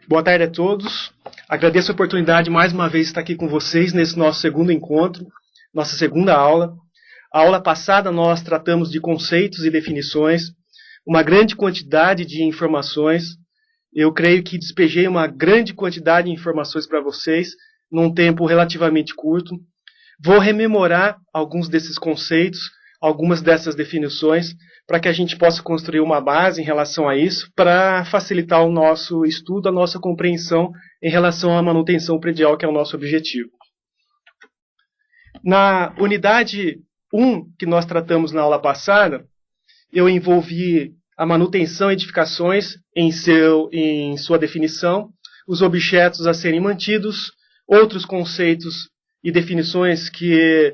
Boa tarde a todos. Agradeço a oportunidade de mais uma vez estar aqui com vocês nesse nosso segundo encontro, nossa segunda aula. A aula passada nós tratamos de conceitos e definições, uma grande quantidade de informações. Eu creio que despejei uma grande quantidade de informações para vocês num tempo relativamente curto. Vou rememorar alguns desses conceitos, algumas dessas definições, para que a gente possa construir uma base em relação a isso, para facilitar o nosso estudo, a nossa compreensão em relação à manutenção predial, que é o nosso objetivo. Na unidade 1, que nós tratamos na aula passada, eu envolvi a manutenção e edificações em sua definição, os objetos a serem mantidos, outros conceitos e definições que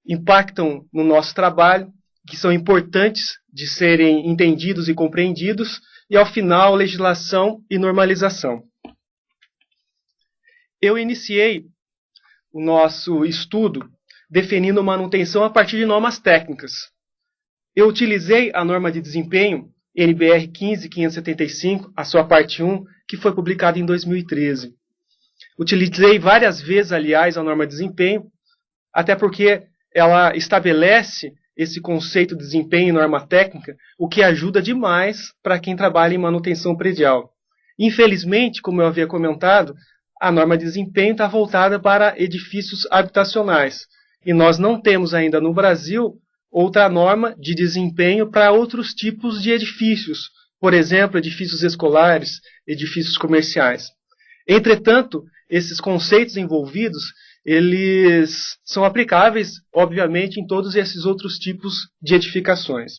impactam no nosso trabalho, que são importantes de serem entendidos e compreendidos, e, ao final, legislação e normalização. Eu iniciei o nosso estudo definindo manutenção a partir de normas técnicas. Eu utilizei a norma de desempenho NBR 15575, a sua parte 1, que foi publicada em 2013. Utilizei várias vezes, aliás, a norma de desempenho, até porque ela estabelece esse conceito de desempenho e norma técnica, o que ajuda demais para quem trabalha em manutenção predial. Infelizmente, como eu havia comentado, a norma de desempenho está voltada para edifícios habitacionais. E nós não temos ainda no Brasil outra norma de desempenho para outros tipos de edifícios, por exemplo, edifícios escolares, edifícios comerciais. Entretanto, esses conceitos envolvidos, eles são aplicáveis, obviamente, em todos esses outros tipos de edificações.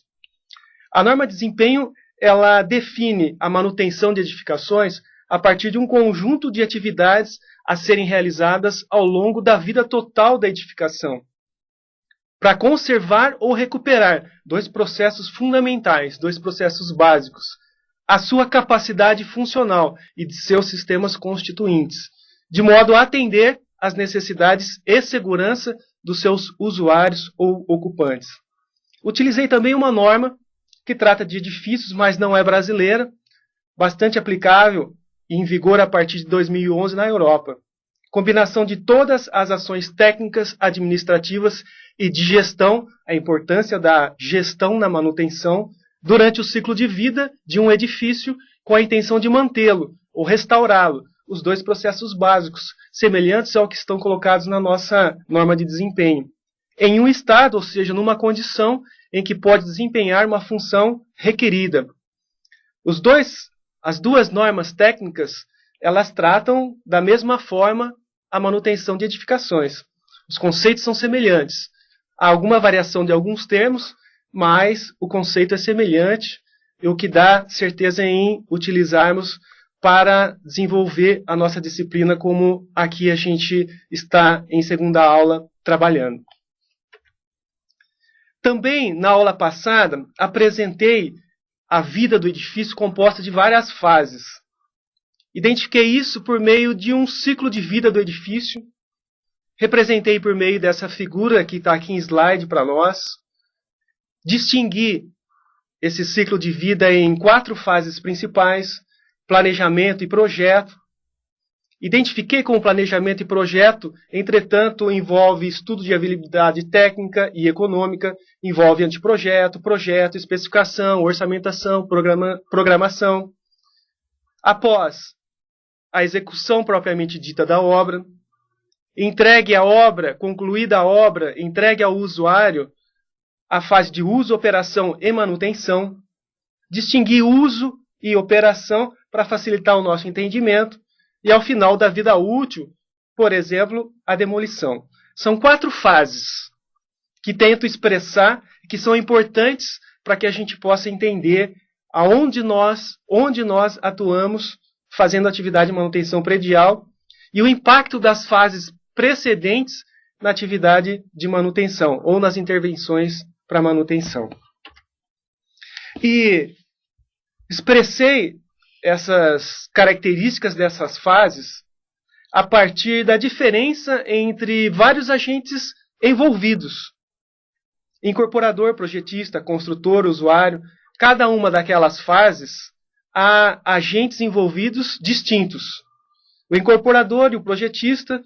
A norma de desempenho, ela define a manutenção de edificações a partir de um conjunto de atividades a serem realizadas ao longo da vida total da edificação, para conservar ou recuperar dois processos fundamentais, dois processos básicos: a sua capacidade funcional e de seus sistemas constituintes, de modo a atender às necessidades e segurança dos seus usuários ou ocupantes. Utilizei também uma norma que trata de edifícios, mas não é brasileira, bastante aplicável e em vigor a partir de 2011 na Europa. Combinação de todas as ações técnicas, administrativas e de gestão, a importância da gestão na manutenção, durante o ciclo de vida de um edifício, com a intenção de mantê-lo ou restaurá-lo, os dois processos básicos, semelhantes ao que estão colocados na nossa norma de desempenho, em um estado, ou seja, numa condição em que pode desempenhar uma função requerida. As duas normas técnicas, elas tratam da mesma forma a manutenção de edificações. Os conceitos são semelhantes. Há alguma variação de alguns termos, mas o conceito é semelhante, o que dá certeza em utilizarmos para desenvolver a nossa disciplina, como aqui a gente está em segunda aula trabalhando. Também, na aula passada, apresentei a vida do edifício composta de várias fases. Identifiquei isso por meio de um ciclo de vida do edifício. Representei por meio dessa figura que está aqui em slide para nós. Distingui esse ciclo de vida em 4 fases principais: planejamento e projeto. Identifiquei como planejamento e projeto, entretanto, envolve estudo de viabilidade técnica e econômica, envolve anteprojeto, projeto, especificação, orçamentação, programação. Após a execução propriamente dita da obra, entregue a obra, concluída a obra, entregue ao usuário a fase de uso, operação e manutenção. Distinguir uso e operação para facilitar o nosso entendimento, e ao final da vida útil, por exemplo, a demolição. São 4 fases que tento expressar, que são importantes para que a gente possa entender onde nós atuamos fazendo atividade de manutenção predial e o impacto das fases precedentes na atividade de manutenção ou nas intervenções para manutenção. E expressei essas características dessas fases a partir da diferença entre vários agentes envolvidos: incorporador, projetista, construtor, usuário. Cada uma daquelas fases há agentes envolvidos distintos. O incorporador e o projetista,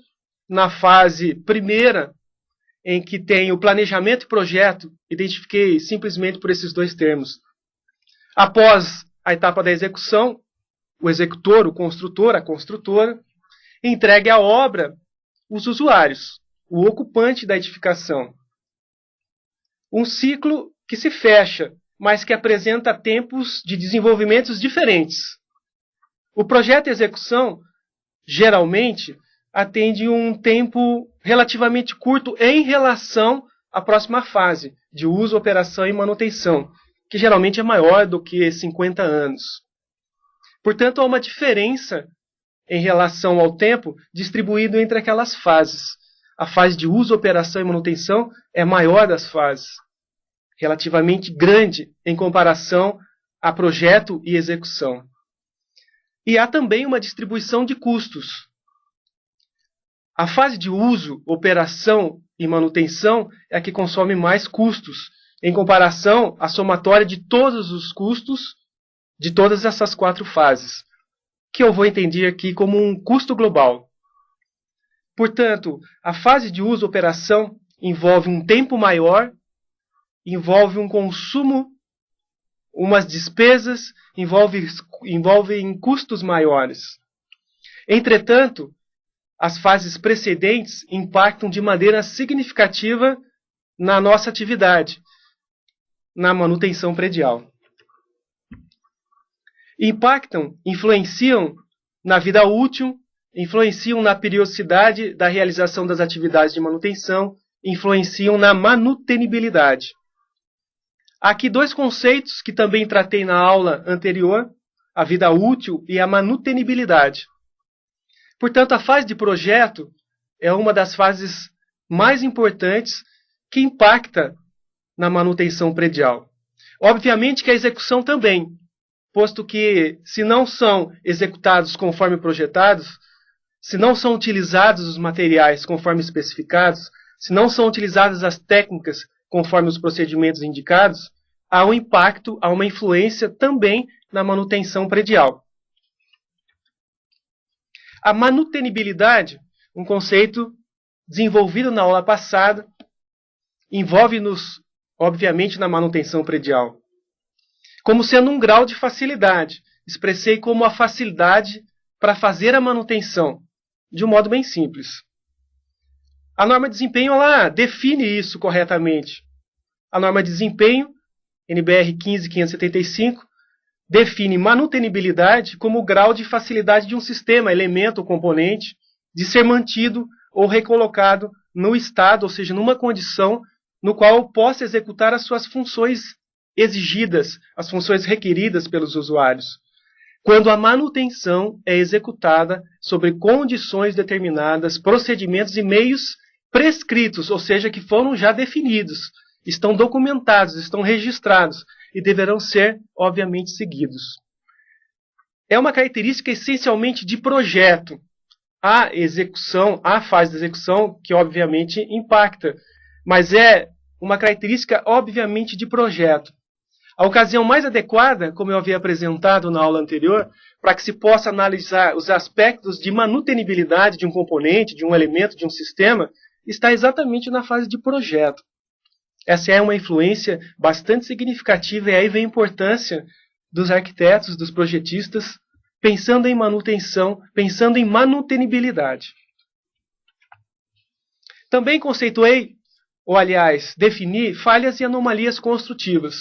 na fase primeira, em que tem o planejamento e projeto, identifiquei simplesmente por esses dois termos. Após a etapa da execução, o executor, o construtor, a construtora, entregue a obra os usuários, o ocupante da edificação. Um ciclo que se fecha, mas que apresenta tempos de desenvolvimentos diferentes. O projeto e execução, geralmente, atende um tempo relativamente curto em relação à próxima fase, de uso, operação e manutenção, que geralmente é maior do que 50 anos. Portanto, há uma diferença em relação ao tempo distribuído entre aquelas fases. A fase de uso, operação e manutenção é a maior das fases, relativamente grande em comparação a projeto e execução. E há também uma distribuição de custos. A fase de uso, operação e manutenção é a que consome mais custos, em comparação à somatória de todos os custos de todas essas 4 fases, que eu vou entender aqui como um custo global. Portanto, a fase de uso, operação, envolve um tempo maior, envolve um consumo, umas despesas, envolve custos maiores. Entretanto, as fases precedentes impactam de maneira significativa na nossa atividade, na manutenção predial. Impactam, influenciam na vida útil, influenciam na periodicidade da realização das atividades de manutenção, influenciam na manutenibilidade. Há aqui 2 conceitos que também tratei na aula anterior, a vida útil e a manutenibilidade. Portanto, a fase de projeto é uma das fases mais importantes que impacta na manutenção predial. Obviamente que a execução também, posto que se não são executados conforme projetados, se não são utilizados os materiais conforme especificados, se não são utilizadas as técnicas conforme os procedimentos indicados, há um impacto, há uma influência também na manutenção predial. A manutenibilidade, um conceito desenvolvido na aula passada, envolve-nos, obviamente, na manutenção predial. Como sendo um grau de facilidade, expressei como a facilidade para fazer a manutenção, de um modo bem simples. A norma de desempenho ela define isso corretamente. A norma de desempenho, NBR 15575, define manutenibilidade como o grau de facilidade de um sistema, elemento ou componente, de ser mantido ou recolocado no estado, ou seja, numa condição no qual possa executar as suas funções exigidas, as funções requeridas pelos usuários, quando a manutenção é executada sobre condições determinadas, procedimentos e meios prescritos, ou seja, que foram já definidos, estão documentados, estão registrados e deverão ser, obviamente, seguidos. É uma característica essencialmente de projeto. A execução, a fase de execução, que obviamente impacta, mas é uma característica, obviamente, de projeto. A ocasião mais adequada, como eu havia apresentado na aula anterior, para que se possa analisar os aspectos de manutenibilidade de um componente, de um elemento, de um sistema, está exatamente na fase de projeto. Essa é uma influência bastante significativa e aí vem a importância dos arquitetos, dos projetistas, pensando em manutenção, pensando em manutenibilidade. Também conceituei, ou aliás, defini falhas e anomalias construtivas.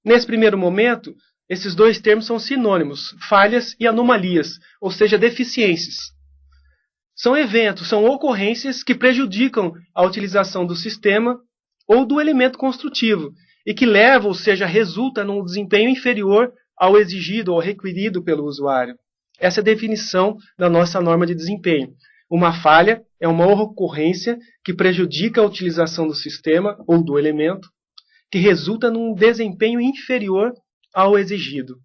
Nesse primeiro momento, esses 2 termos são sinônimos, falhas e anomalias, ou seja, deficiências. São eventos, são ocorrências que prejudicam a utilização do sistema ou do elemento construtivo, e que leva, ou seja, resulta num desempenho inferior ao exigido ou requerido pelo usuário. Essa é a definição da nossa norma de desempenho. Uma falha é uma ocorrência que prejudica a utilização do sistema ou do elemento, que resulta num desempenho inferior ao exigido.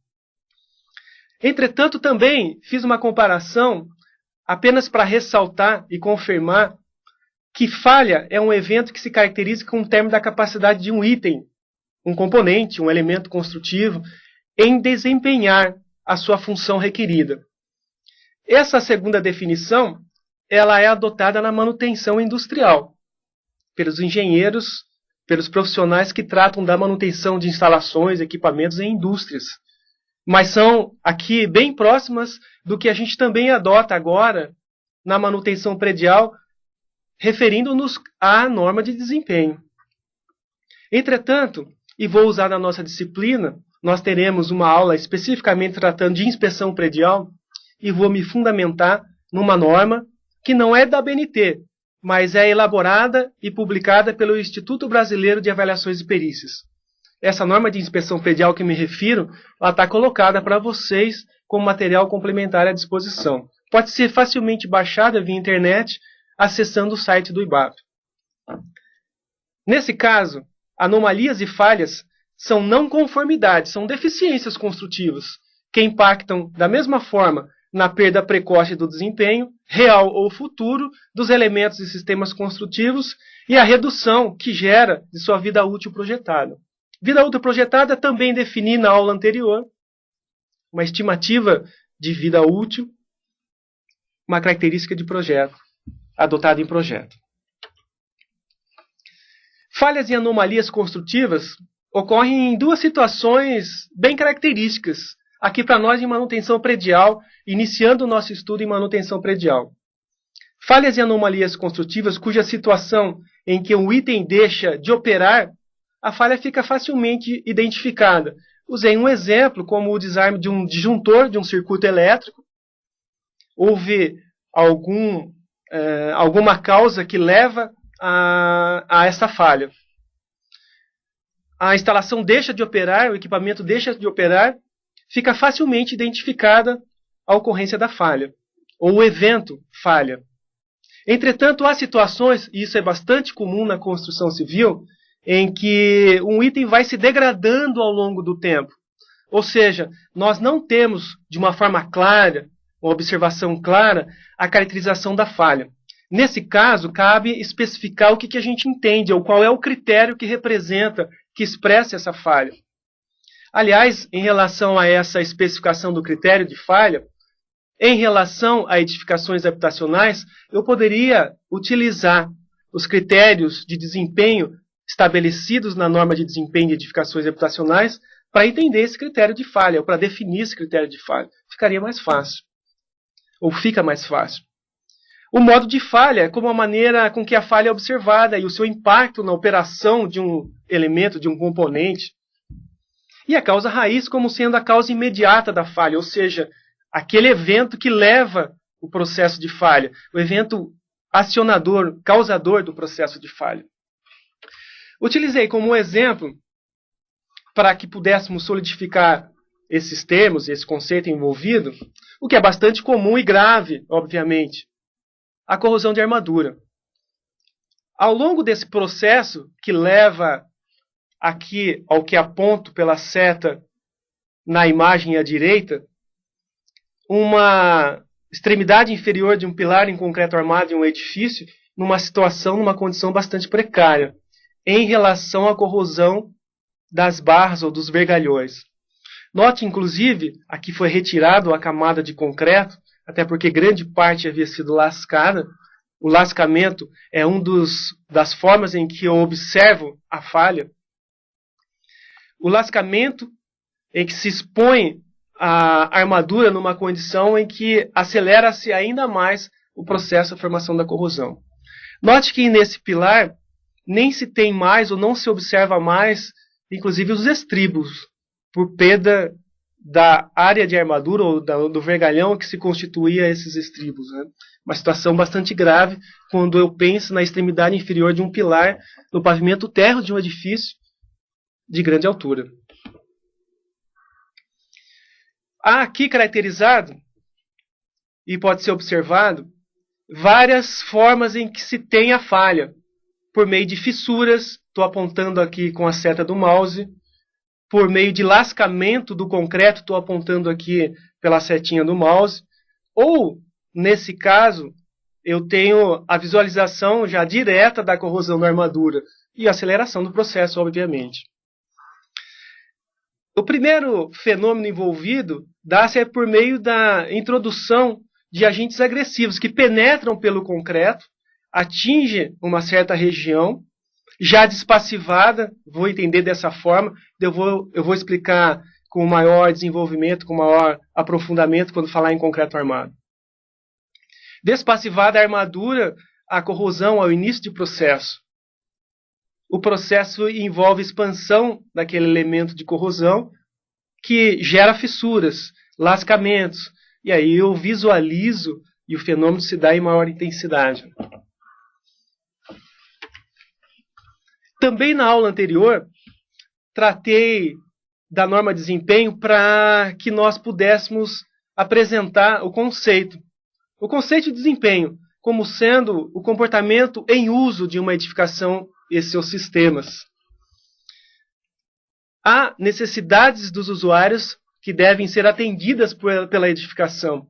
Entretanto, também fiz uma comparação apenas para ressaltar e confirmar que falha é um evento que se caracteriza com o término da capacidade de um item, um componente, um elemento construtivo, em desempenhar a sua função requerida. Essa segunda definição, ela é adotada na manutenção industrial, pelos engenheiros, pelos profissionais que tratam da manutenção de instalações, equipamentos em indústrias. Mas são aqui bem próximas do que a gente também adota agora na manutenção predial, referindo-nos à norma de desempenho. Entretanto, e vou usar na nossa disciplina, nós teremos uma aula especificamente tratando de inspeção predial, e vou me fundamentar numa norma que não é da ABNT, mas é elaborada e publicada pelo Instituto Brasileiro de Avaliações e Perícias. Essa norma de inspeção predial que me refiro, ela está colocada para vocês como material complementar à disposição. Pode ser facilmente baixada via internet, acessando o site do IBAP. Nesse caso, anomalias e falhas são não conformidades, são deficiências construtivas, que impactam da mesma forma na perda precoce do desempenho, real ou futuro, dos elementos e sistemas construtivos e a redução que gera de sua vida útil projetada. Vida útil projetada também defini na aula anterior, uma estimativa de vida útil, uma característica de projeto, adotada em projeto. Falhas e anomalias construtivas ocorrem em duas situações bem características, aqui para nós em manutenção predial, iniciando o nosso estudo em manutenção predial. Falhas e anomalias construtivas cuja situação em que um item deixa de operar, a falha fica facilmente identificada. Usei um exemplo como o desarme de um disjuntor de um circuito elétrico. Houve alguma causa que leva a essa falha. A instalação deixa de operar, o equipamento deixa de operar, fica facilmente identificada a ocorrência da falha, ou o evento falha. Entretanto, há situações, e isso é bastante comum na construção civil, em que um item vai se degradando ao longo do tempo. Ou seja, nós não temos, de uma forma clara, uma observação clara, a caracterização da falha. Nesse caso, cabe especificar o que a gente entende, ou qual é o critério que representa, que expressa essa falha. Aliás, em relação a essa especificação do critério de falha, em relação a edificações habitacionais, eu poderia utilizar os critérios de desempenho estabelecidos na norma de desempenho de edificações habitacionais para entender esse critério de falha, ou para definir esse critério de falha. Ficaria mais fácil. Ou fica mais fácil. O modo de falha é como a maneira com que a falha é observada e o seu impacto na operação de um elemento, de um componente. E a causa raiz como sendo a causa imediata da falha, ou seja, aquele evento que leva o processo de falha, o evento acionador, causador do processo de falha. Utilizei como exemplo, para que pudéssemos solidificar esses termos, esse conceito envolvido, o que é bastante comum e grave, obviamente, a corrosão de armadura. Ao longo desse processo, que leva aqui ao que aponto pela seta na imagem à direita, uma extremidade inferior de um pilar em concreto armado em um edifício, numa condição bastante precária, em relação à corrosão das barras ou dos vergalhões. Note, inclusive, aqui foi retirado a camada de concreto, até porque grande parte havia sido lascada. O lascamento é das formas em que eu observo a falha. O lascamento em que se expõe a armadura numa condição em que acelera-se ainda mais o processo de formação da corrosão. Note que nesse pilar nem se tem mais ou não se observa mais, inclusive os estribos, por perda da área de armadura ou do vergalhão que se constituía esses estribos. Né? Uma situação bastante grave quando eu penso na extremidade inferior de um pilar no pavimento térreo de um edifício de grande altura. Há aqui caracterizado, e pode ser observado, várias formas em que se tem a falha. Por meio de fissuras, estou apontando aqui com a seta do mouse, por meio de lascamento do concreto, estou apontando aqui pela setinha do mouse, ou, nesse caso, eu tenho a visualização já direta da corrosão da armadura e a aceleração do processo, obviamente. O primeiro fenômeno envolvido dá-se por meio da introdução de agentes agressivos que penetram pelo concreto, atingem uma certa região, já despassivada, vou entender dessa forma, eu vou explicar com maior desenvolvimento, com maior aprofundamento quando falar em concreto armado. Despassivada a armadura, a corrosão ao início do processo. O processo envolve expansão daquele elemento de corrosão que gera fissuras, lascamentos, e aí eu visualizo e o fenômeno se dá em maior intensidade. Também na aula anterior, tratei da norma de desempenho para que nós pudéssemos apresentar o conceito. O conceito de desempenho como sendo o comportamento em uso de uma edificação e seus sistemas. Há necessidades dos usuários que devem ser atendidas pela edificação.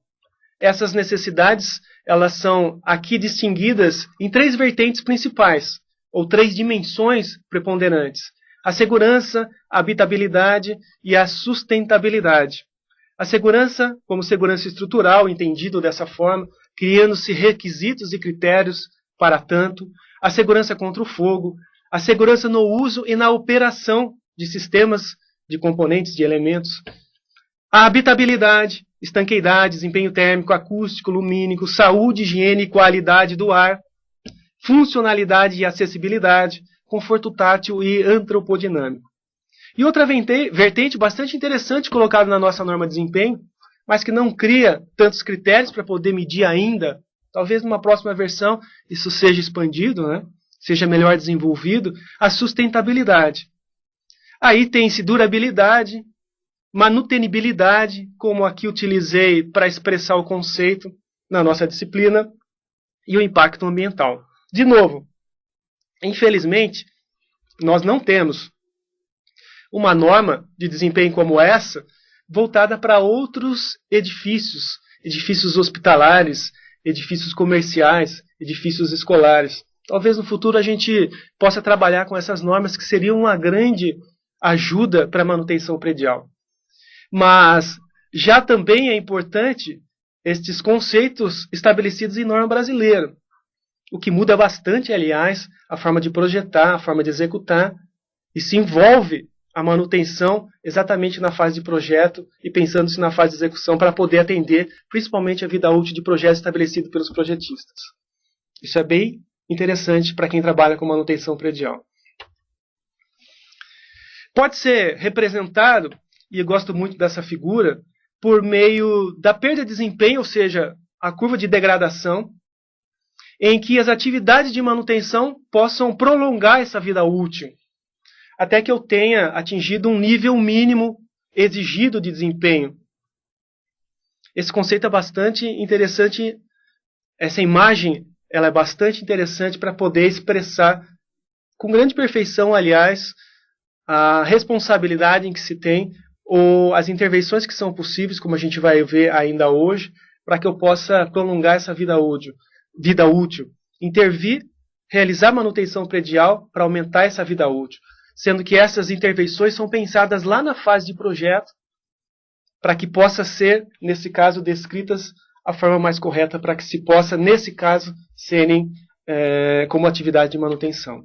Essas necessidades, elas são aqui distinguidas em 3 vertentes principais, ou 3 dimensões preponderantes: a segurança, a habitabilidade e a sustentabilidade. A segurança, como segurança estrutural, entendido dessa forma, criando-se requisitos e critérios para tanto, a segurança contra o fogo, a segurança no uso e na operação de sistemas, de componentes, de elementos, a habitabilidade, estanqueidade, desempenho térmico, acústico, lumínico, saúde, higiene e qualidade do ar, funcionalidade e acessibilidade, conforto tátil e antropodinâmico. E outra vertente bastante interessante colocada na nossa norma de desempenho, mas que não cria tantos critérios para poder medir ainda, talvez numa próxima versão isso seja expandido, né? Seja melhor desenvolvido, a sustentabilidade. Aí tem-se durabilidade, manutenibilidade, como aqui utilizei para expressar o conceito na nossa disciplina, e o impacto ambiental. De novo, infelizmente, nós não temos uma norma de desempenho como essa voltada para outros edifícios, edifícios hospitalares, edifícios comerciais, edifícios escolares. Talvez no futuro a gente possa trabalhar com essas normas que seriam uma grande ajuda para a manutenção predial. Mas já também é importante estes conceitos estabelecidos em norma brasileira, o que muda bastante, aliás, a forma de projetar, a forma de executar, e se envolve a manutenção exatamente na fase de projeto e pensando-se na fase de execução para poder atender principalmente a vida útil de projetos estabelecidos pelos projetistas. Isso é bem interessante para quem trabalha com manutenção predial. Pode ser representado, e eu gosto muito dessa figura, por meio da perda de desempenho, ou seja, a curva de degradação, em que as atividades de manutenção possam prolongar essa vida útil, até que eu tenha atingido um nível mínimo exigido de desempenho. Esse conceito é bastante interessante, essa imagem ela é bastante interessante para poder expressar com grande perfeição, aliás, a responsabilidade em que se tem ou as intervenções que são possíveis, como a gente vai ver ainda hoje, para que eu possa prolongar essa vida útil. Intervir, realizar manutenção predial para aumentar essa vida útil, sendo que essas intervenções são pensadas lá na fase de projeto, para que possa ser, nesse caso, descritas a forma mais correta para que se possa, nesse caso, serem como atividade de manutenção.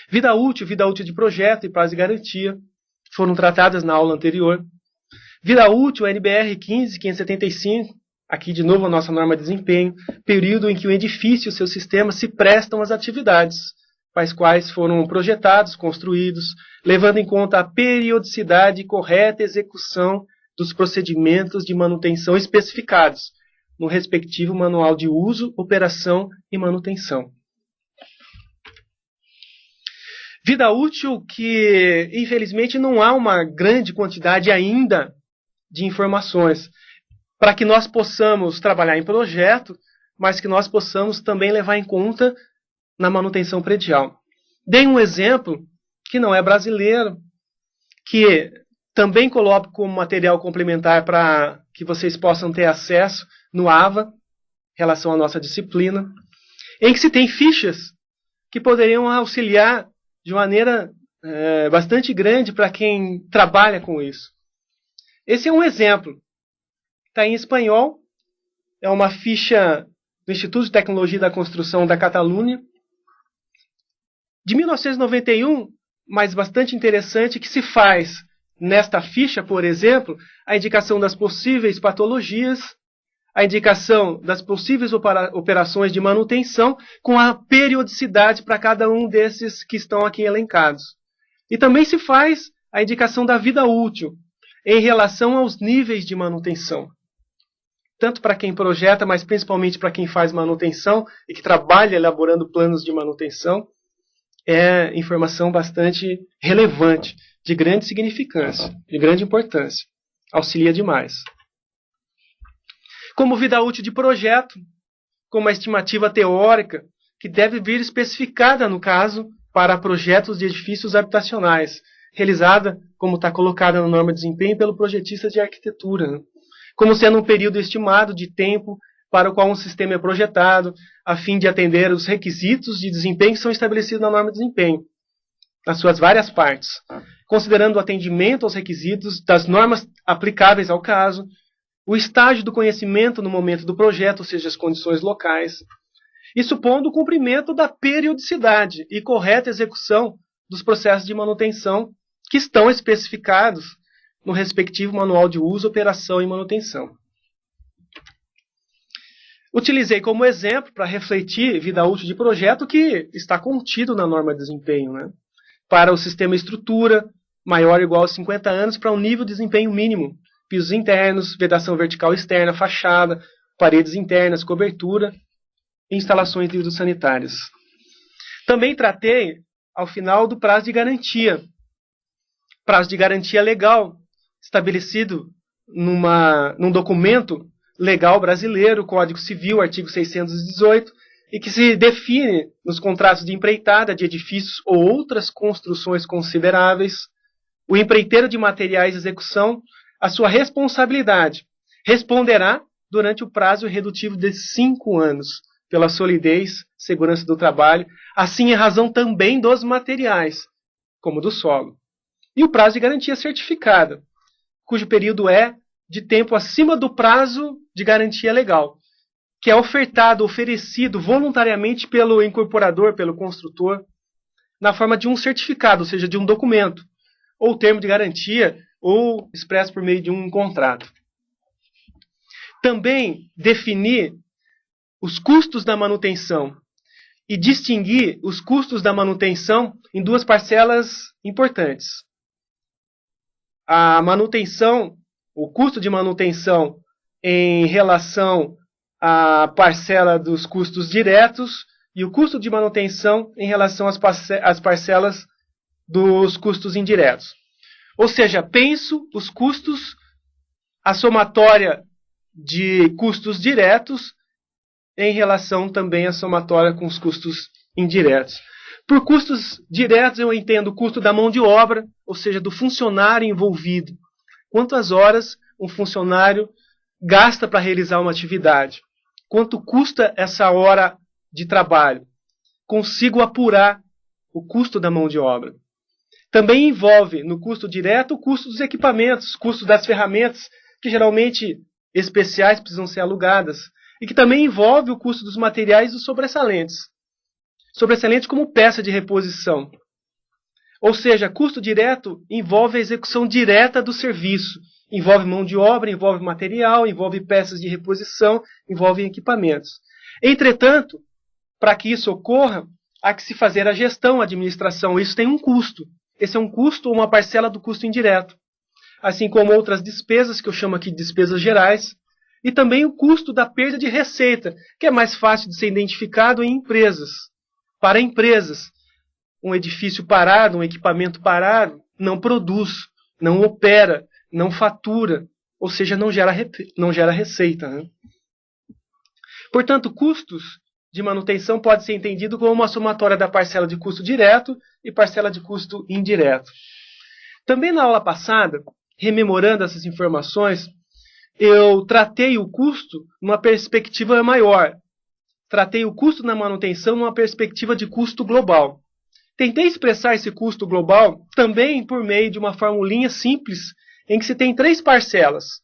Vida útil de projeto e prazo de garantia foram tratadas na aula anterior. Vida útil, NBR 15575, aqui de novo a nossa norma de desempenho, período em que o edifício e o seu sistema se prestam às atividades, as quais foram projetados, construídos, levando em conta a periodicidade e correta execução dos procedimentos de manutenção especificados no respectivo manual de uso, operação e manutenção. Vida útil que, infelizmente, não há uma grande quantidade ainda de informações para que nós possamos trabalhar em projeto, mas que nós possamos também levar em conta na manutenção predial. Dei um exemplo que não é brasileiro, que também coloco como material complementar para que vocês possam ter acesso no AVA, em relação à nossa disciplina, em que se tem fichas que poderiam auxiliar de maneira bastante grande para quem trabalha com isso. Esse é um exemplo. Está em espanhol, é uma ficha do Instituto de Tecnologia da Construção da Catalunha, de 1991, mas bastante interessante, que se faz nesta ficha, por exemplo, a indicação das possíveis patologias, a indicação das possíveis operações de manutenção, com a periodicidade para cada um desses que estão aqui elencados. E também se faz a indicação da vida útil, em relação aos níveis de manutenção. Tanto para quem projeta, mas principalmente para quem faz manutenção e que trabalha elaborando planos de manutenção, é informação bastante relevante, de grande significância, de grande importância. Auxilia demais. Como vida útil de projeto, como uma estimativa teórica, que deve vir especificada, no caso, para projetos de edifícios habitacionais, realizada, como está colocada na norma de desempenho, pelo projetista de arquitetura, né? Como sendo um período estimado de tempo para o qual um sistema é projetado, a fim de atender os requisitos de desempenho que são estabelecidos na norma de desempenho, nas suas várias partes, considerando o atendimento aos requisitos das normas aplicáveis ao caso, o estágio do conhecimento no momento do projeto, ou seja, as condições locais, e supondo o cumprimento da periodicidade e correta execução dos processos de manutenção que estão especificados no respectivo manual de uso, operação e manutenção. Utilizei como exemplo, para refletir vida útil de projeto, que está contido na norma de desempenho, né? Para o sistema estrutura, maior ou igual a 50 anos, para um nível de desempenho mínimo, pisos internos, vedação vertical externa, fachada, paredes internas, cobertura e instalações hidrossanitárias. Também tratei, ao final, do prazo de garantia. Prazo de garantia legal, estabelecido num documento legal brasileiro, Código Civil, artigo 618, e que se define nos contratos de empreitada de edifícios ou outras construções consideráveis, o empreiteiro de materiais de execução, a sua responsabilidade responderá durante o prazo redutivo de 5 anos, pela solidez, segurança do trabalho, assim em razão também dos materiais, como do solo. E o prazo de garantia certificada, cujo período é de tempo acima do prazo de garantia legal, que é oferecido voluntariamente pelo incorporador, pelo construtor, na forma de um certificado, ou seja, de um documento, ou termo de garantia, ou expresso por meio de um contrato. Também definir os custos da manutenção e distinguir os custos da manutenção em duas parcelas importantes. A manutenção, o custo de manutenção em relação à parcela dos custos diretos e o custo de manutenção em relação às parcelas dos custos indiretos. Ou seja, penso os custos, a somatória de custos diretos em relação também à somatória com os custos indiretos. Por custos diretos eu entendo o custo da mão de obra, ou seja, do funcionário envolvido. Quantas horas um funcionário gasta para realizar uma atividade? Quanto custa essa hora de trabalho? Consigo apurar o custo da mão de obra. Também envolve no custo direto o custo dos equipamentos, o custo das ferramentas, que geralmente especiais precisam ser alugadas, e que também envolve o custo dos materiais e dos sobressalentes. Sobressalentes como peça de reposição. Ou seja, custo direto envolve a execução direta do serviço. Envolve mão de obra, envolve material, envolve peças de reposição, envolve equipamentos. Entretanto, para que isso ocorra, há que se fazer a gestão, a administração. Isso tem um custo. Esse é um custo ou uma parcela do custo indireto. Assim como outras despesas, que eu chamo aqui de despesas gerais, e também o custo da perda de receita, que é mais fácil de ser identificado em empresas. Para empresas, um edifício parado, um equipamento parado, não produz, não opera, não fatura, ou seja, não gera receita, né? Portanto, custos de manutenção pode ser entendido como uma somatória da parcela de custo direto e parcela de custo indireto. Também na aula passada, rememorando essas informações, eu tratei o custo numa perspectiva maior. Tratei o custo na manutenção numa perspectiva de custo global. Tentei expressar esse custo global também por meio de uma formulinha simples em que se tem 3 parcelas.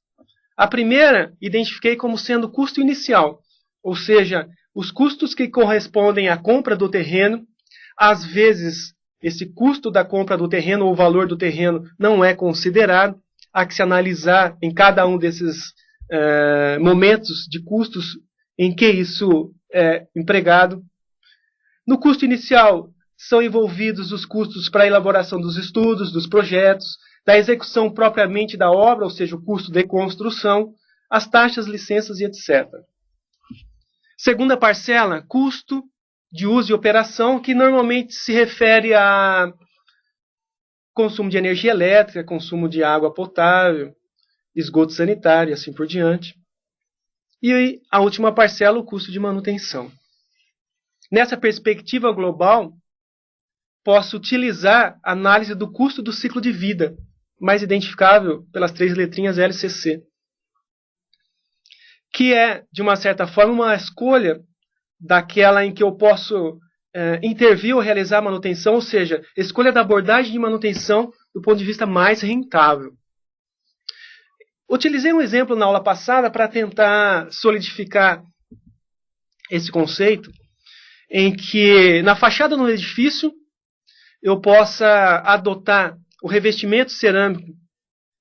A primeira identifiquei como sendo o custo inicial, ou seja, os custos que correspondem à compra do terreno. Às vezes, esse custo da compra do terreno ou o valor do terreno não é considerado. Há que se analisar em cada um desses momentos de custos em que isso é empregado. No custo inicial, são envolvidos os custos para a elaboração dos estudos, dos projetos, da execução propriamente da obra, ou seja, o custo de construção, as taxas, licenças e etc. Segunda parcela, custo de uso e operação, que normalmente se refere a consumo de energia elétrica, consumo de água potável, esgoto sanitário e assim por diante. E a última parcela, o custo de manutenção. Nessa perspectiva global, posso utilizar a análise do custo do ciclo de vida, mais identificável pelas 3 letrinhas LCC, que é, de uma certa forma, uma escolha daquela em que eu posso intervir ou realizar a manutenção, ou seja, escolha da abordagem de manutenção do ponto de vista mais rentável. Utilizei um exemplo na aula passada para tentar solidificar esse conceito, em que na fachada do edifício eu possa adotar o revestimento cerâmico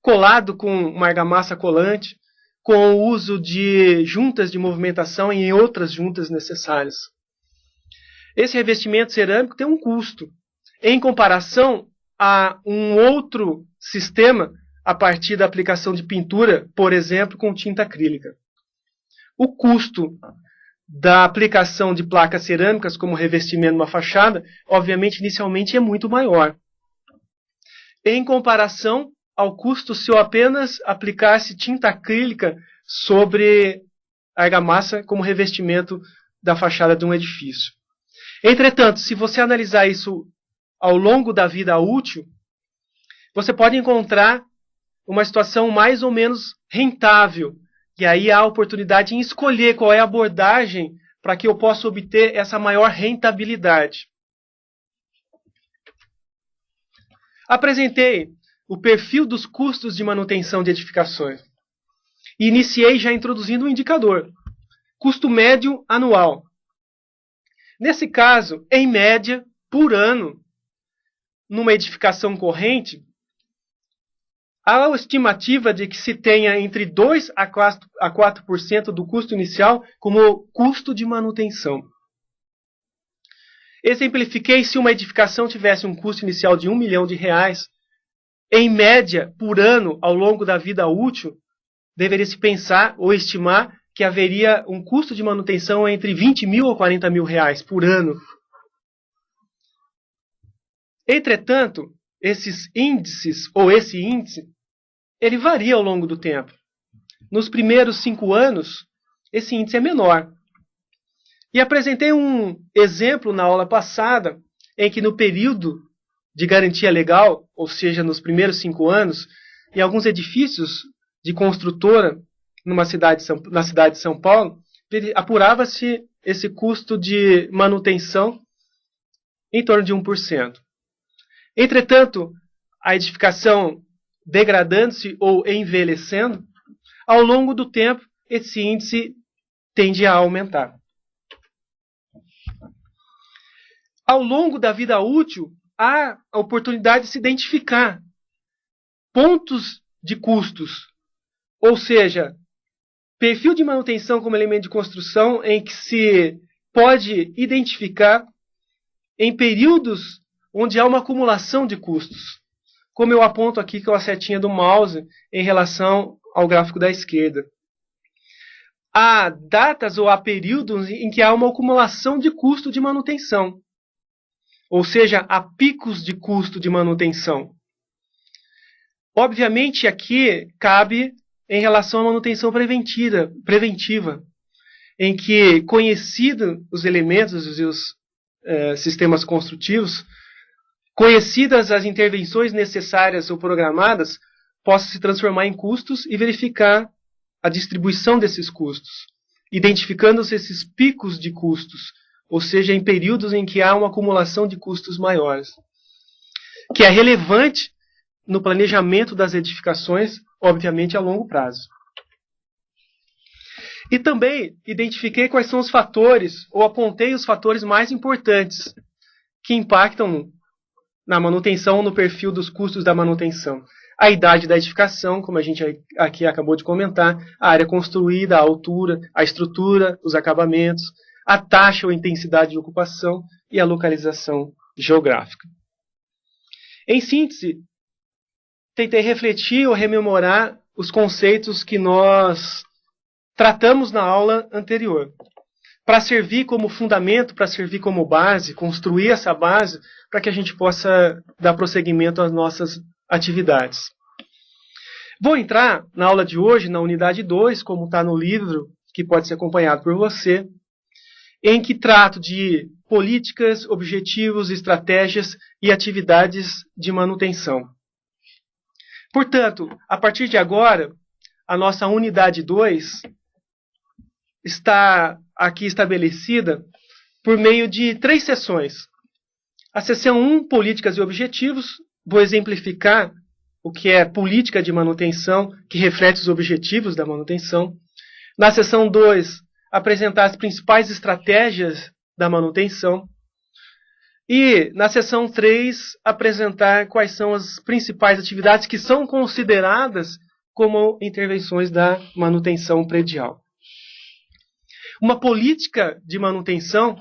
colado com uma argamassa colante, com o uso de juntas de movimentação e em outras juntas necessárias. Esse revestimento cerâmico tem um custo, em comparação a um outro sistema a partir da aplicação de pintura, por exemplo, com tinta acrílica. O custo da aplicação de placas cerâmicas como revestimento numa fachada, obviamente, inicialmente é muito maior, em comparação ao custo se eu apenas aplicasse tinta acrílica sobre argamassa como revestimento da fachada de um edifício. Entretanto, se você analisar isso ao longo da vida útil, você pode encontrar uma situação mais ou menos rentável. E aí há a oportunidade em escolher qual é a abordagem para que eu possa obter essa maior rentabilidade. Apresentei o perfil dos custos de manutenção de edificações. E iniciei já introduzindo um indicador. Custo médio anual. Nesse caso, em média, por ano, numa edificação corrente, há a estimativa de que se tenha entre 2% a 4% do custo inicial como custo de manutenção. Exemplifiquei se uma edificação tivesse um custo inicial de R$1 milhão, em média, por ano, ao longo da vida útil, deveria-se pensar ou estimar que haveria um custo de manutenção entre R$20 mil ou R$40 mil por ano. Entretanto, esses índices, ou esse índice, ele varia ao longo do tempo. Nos primeiros 5 anos, esse índice é menor. E apresentei um exemplo na aula passada, em que no período de garantia legal, ou seja, nos primeiros 5 anos, em alguns edifícios de construtora na cidade de São Paulo, apurava-se esse custo de manutenção em torno de 1%. Entretanto, a edificação degradando-se ou envelhecendo, ao longo do tempo, esse índice tende a aumentar. Ao longo da vida útil, há a oportunidade de se identificar pontos de custos, ou seja, perfil de manutenção como elemento de construção em que se pode identificar em períodos onde há uma acumulação de custos, como eu aponto aqui com a setinha do mouse em relação ao gráfico da esquerda. Há datas ou há períodos em que há uma acumulação de custo de manutenção, ou seja, há picos de custo de manutenção. Obviamente, aqui cabe em relação à manutenção preventiva, em que, conhecidos os elementos e os sistemas construtivos, conhecidas as intervenções necessárias ou programadas, possa se transformar em custos e verificar a distribuição desses custos, identificando-se esses picos de custos, ou seja, em períodos em que há uma acumulação de custos maiores, que é relevante no planejamento das edificações, obviamente a longo prazo. E também identifiquei quais são os fatores, ou apontei os fatores mais importantes que impactam na manutenção, no perfil dos custos da manutenção. A idade da edificação, como a gente aqui acabou de comentar, a área construída, a altura, a estrutura, os acabamentos, a taxa ou intensidade de ocupação e a localização geográfica. Em síntese, tentei refletir ou rememorar os conceitos que nós tratamos na aula anterior, para servir como fundamento, para servir como base, construir essa base, para que a gente possa dar prosseguimento às nossas atividades. Vou entrar na aula de hoje, na unidade 2, como está no livro, que pode ser acompanhado por você, em que trato de políticas, objetivos, estratégias e atividades de manutenção. Portanto, a partir de agora, a nossa unidade 2 está aqui estabelecida por meio de 3 sessões. A sessão 1, políticas e objetivos, vou exemplificar o que é política de manutenção, que reflete os objetivos da manutenção. Na sessão 2, apresentar as principais estratégias da manutenção. E na sessão 3, apresentar quais são as principais atividades que são consideradas como intervenções da manutenção predial. Uma política de manutenção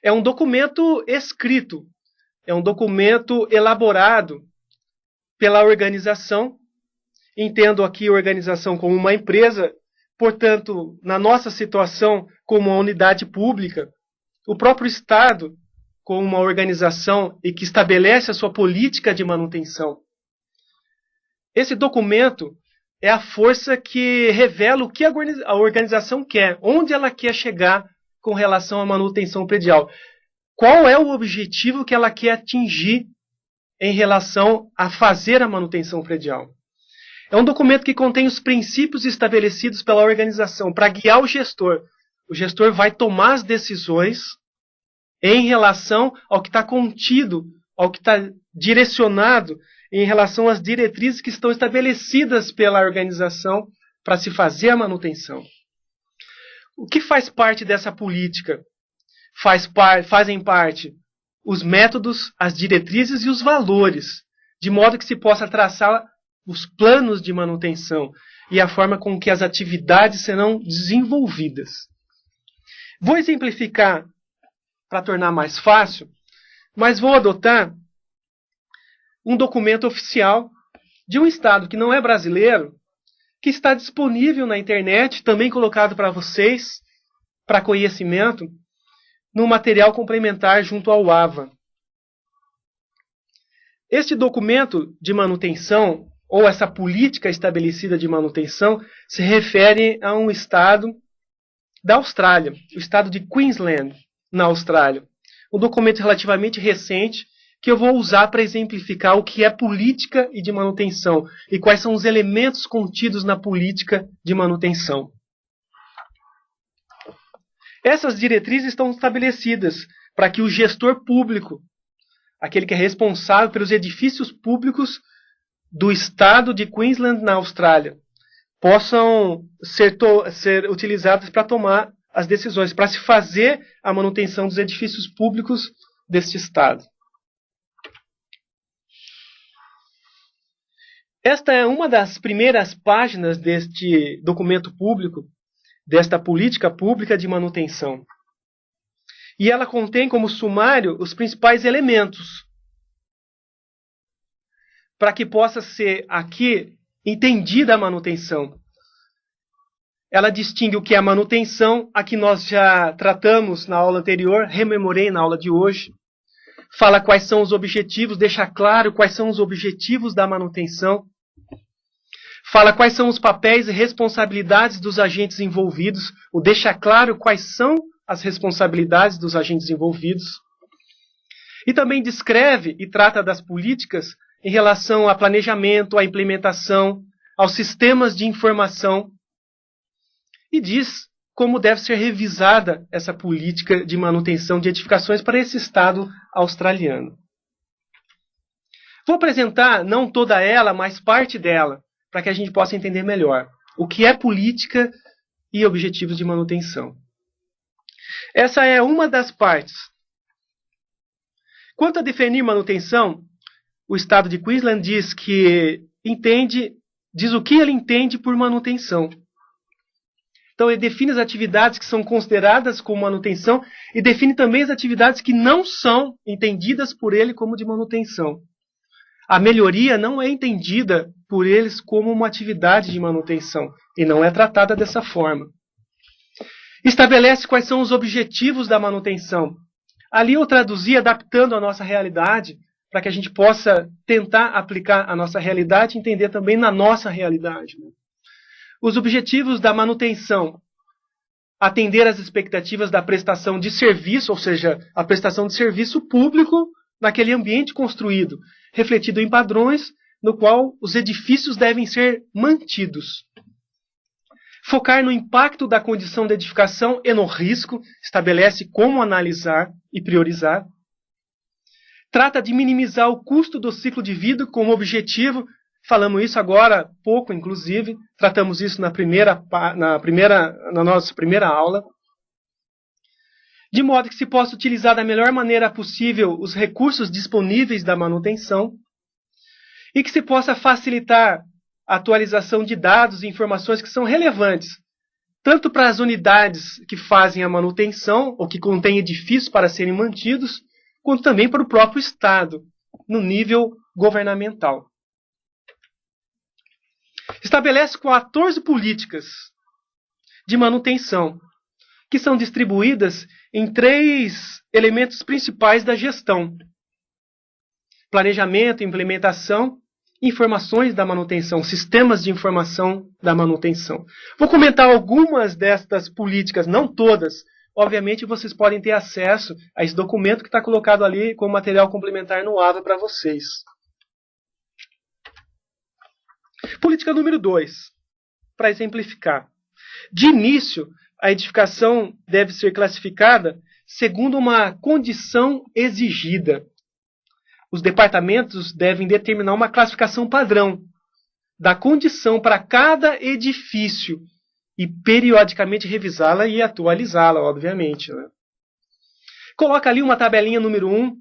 é um documento escrito, é um documento elaborado pela organização. Entendo aqui a organização como uma empresa, portanto, na nossa situação, como uma unidade pública, o próprio Estado, como uma organização e que estabelece a sua política de manutenção. Esse documento é a força que revela o que a organização quer, onde ela quer chegar com relação à manutenção predial. Qual é o objetivo que ela quer atingir em relação a fazer a manutenção predial. É um documento que contém os princípios estabelecidos pela organização para guiar o gestor. O gestor vai tomar as decisões em relação ao que está contido, ao que está direcionado em relação às diretrizes que estão estabelecidas pela organização para se fazer a manutenção. O que faz parte dessa política? Fazem parte os métodos, as diretrizes e os valores, de modo que se possa traçar os planos de manutenção e a forma com que as atividades serão desenvolvidas. Vou exemplificar para tornar mais fácil, mas vou adotar um documento oficial de um estado que não é brasileiro, que está disponível na internet, também colocado para vocês, para conhecimento, no material complementar junto ao AVA. Este documento de manutenção, ou essa política estabelecida de manutenção, se refere a um estado da Austrália, o estado de Queensland, na Austrália. Um documento relativamente recente, que eu vou usar para exemplificar o que é política e de manutenção, e quais são os elementos contidos na política de manutenção. Essas diretrizes estão estabelecidas para que o gestor público, aquele que é responsável pelos edifícios públicos do estado de Queensland, na Austrália, possam ser utilizadas para tomar as decisões, para se fazer a manutenção dos edifícios públicos deste estado. Esta é uma das primeiras páginas deste documento público, desta política pública de manutenção. E ela contém como sumário os principais elementos para que possa ser aqui entendida a manutenção. Ela distingue o que é a manutenção, a que nós já tratamos na aula anterior, rememorei na aula de hoje. Fala quais são os objetivos, deixa claro quais são os objetivos da manutenção. Fala quais são os papéis e responsabilidades dos agentes envolvidos, ou deixa claro quais são as responsabilidades dos agentes envolvidos. E também descreve e trata das políticas em relação a planejamento, à implementação, aos sistemas de informação. E diz como deve ser revisada essa política de manutenção de edificações para esse Estado australiano. Vou apresentar não toda ela, mas parte dela, para que a gente possa entender melhor o que é política e objetivos de manutenção. Essa é uma das partes. Quanto a definir manutenção, o Estado de Queensland diz o que ele entende por manutenção. Então, ele define as atividades que são consideradas como manutenção e define também as atividades que não são entendidas por ele como de manutenção. A melhoria não é entendida por eles como uma atividade de manutenção e não é tratada dessa forma. Estabelece quais são os objetivos da manutenção. Ali eu traduzi adaptando a nossa realidade para que a gente possa tentar aplicar a nossa realidade e entender também na nossa realidade. Os objetivos da manutenção: atender às expectativas da prestação de serviço, ou seja, a prestação de serviço público naquele ambiente construído, refletido em padrões no qual os edifícios devem ser mantidos. Focar no impacto da condição de edificação e no risco, estabelece como analisar e priorizar. Trata de minimizar o custo do ciclo de vida como objetivo. Falamos isso agora pouco, inclusive. Tratamos isso na nossa primeira aula. De modo que se possa utilizar da melhor maneira possível os recursos disponíveis da manutenção e que se possa facilitar a atualização de dados e informações que são relevantes, tanto para as unidades que fazem a manutenção ou que contêm edifícios para serem mantidos, quanto também para o próprio Estado, no nível governamental. Estabelece 14 políticas de manutenção, que são distribuídas em 3 elementos principais da gestão: planejamento, implementação, informações da manutenção, sistemas de informação da manutenção. Vou comentar algumas destas políticas, não todas. Obviamente, vocês podem ter acesso a esse documento que está colocado ali como material complementar no AVA para vocês. Política número 2, para exemplificar. De início, a edificação deve ser classificada segundo uma condição exigida. Os departamentos devem determinar uma classificação padrão da condição para cada edifício e periodicamente revisá-la e atualizá-la, obviamente. Coloca ali uma tabelinha número 1,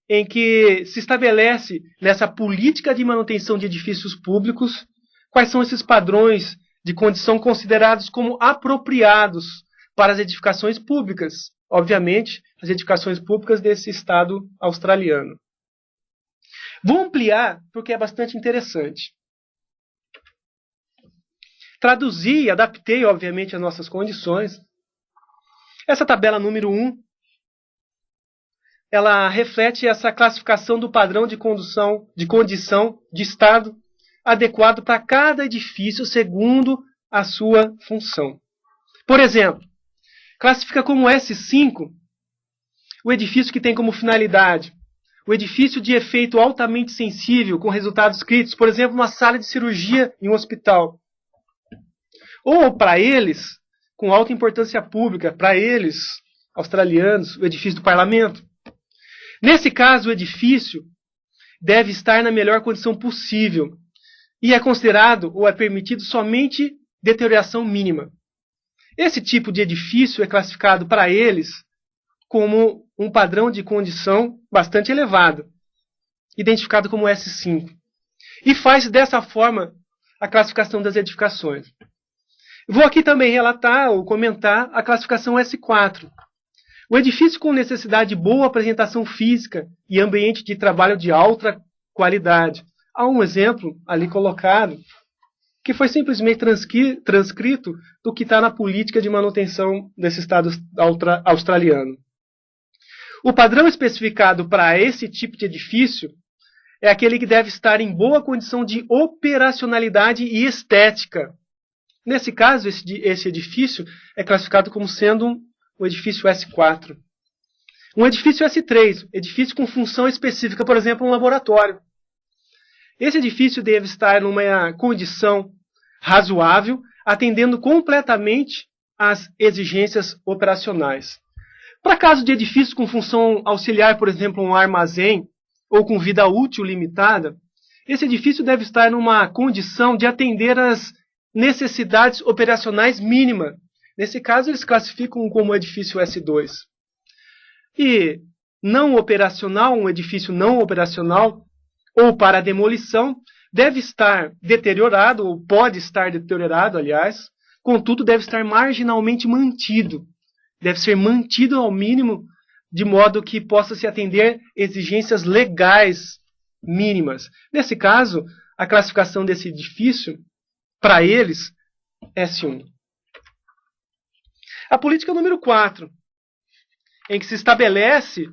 em que se estabelece nessa política de manutenção de edifícios públicos quais são esses padrões de condição considerados como apropriados para as edificações públicas. Obviamente, as edificações públicas desse Estado australiano. Vou ampliar porque é bastante interessante. Traduzi e adaptei, obviamente, as nossas condições. Essa tabela número 1, ela reflete essa classificação do padrão de condição de estado adequado para cada edifício segundo a sua função. Por exemplo, classifica como S5 o edifício que tem como finalidade o edifício de efeito altamente sensível com resultados críticos, por exemplo, uma sala de cirurgia em um hospital. Ou, para eles, com alta importância pública, para eles, australianos, o edifício do parlamento. Nesse caso, o edifício deve estar na melhor condição possível e é considerado ou é permitido somente deterioração mínima. Esse tipo de edifício é classificado para eles como um padrão de condição bastante elevado, identificado como S5. E faz dessa forma a classificação das edificações. Vou aqui também relatar ou comentar a classificação S4. O edifício com necessidade de boa apresentação física e ambiente de trabalho de alta qualidade. Há um exemplo ali colocado que foi simplesmente transcrito do que está na política de manutenção desse Estado australiano. O padrão especificado para esse tipo de edifício é aquele que deve estar em boa condição de operacionalidade e estética. Nesse caso, esse edifício é classificado como sendo um edifício S4. Um edifício S3, edifício com função específica, por exemplo, um laboratório. Esse edifício deve estar numa condição razoável, atendendo completamente as exigências operacionais. Para caso de edifícios com função auxiliar, por exemplo, um armazém, ou com vida útil limitada, esse edifício deve estar numa condição de atender às necessidades operacionais mínimas. Nesse caso, eles classificam como edifício S2. E não operacional, um edifício não operacional, ou para demolição, deve estar deteriorado, ou pode estar deteriorado, aliás, contudo, deve estar marginalmente mantido. Deve ser mantido ao mínimo, de modo que possa se atender exigências legais mínimas. Nesse caso, a classificação desse edifício, para eles, S1. A política número 4, em que se estabelece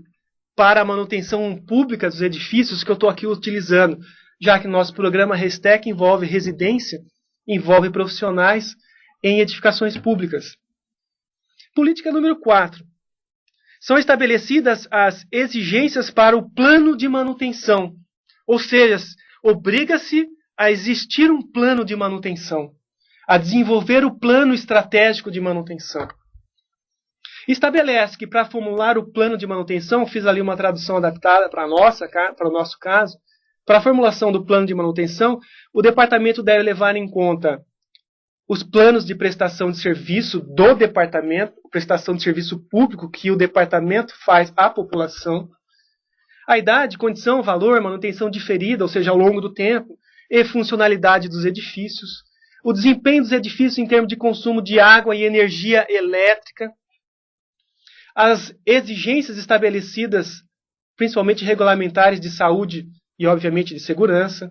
para a manutenção pública dos edifícios que eu estou aqui utilizando, já que nosso programa RESTEC envolve residência, envolve profissionais em edificações públicas. Política número 4. São estabelecidas as exigências para o plano de manutenção. Ou seja, obriga-se a existir um plano de manutenção, a desenvolver o plano estratégico de manutenção. Estabelece que para formular o plano de manutenção, fiz ali uma tradução adaptada para o nosso caso, para a formulação do plano de manutenção, o departamento deve levar em conta os planos de prestação de serviço do departamento, prestação de serviço público que o departamento faz à população, a idade, condição, valor, manutenção diferida, ou seja, ao longo do tempo, e funcionalidade dos edifícios, o desempenho dos edifícios em termos de consumo de água e energia elétrica, as exigências estabelecidas, principalmente regulamentares de saúde e, obviamente, de segurança,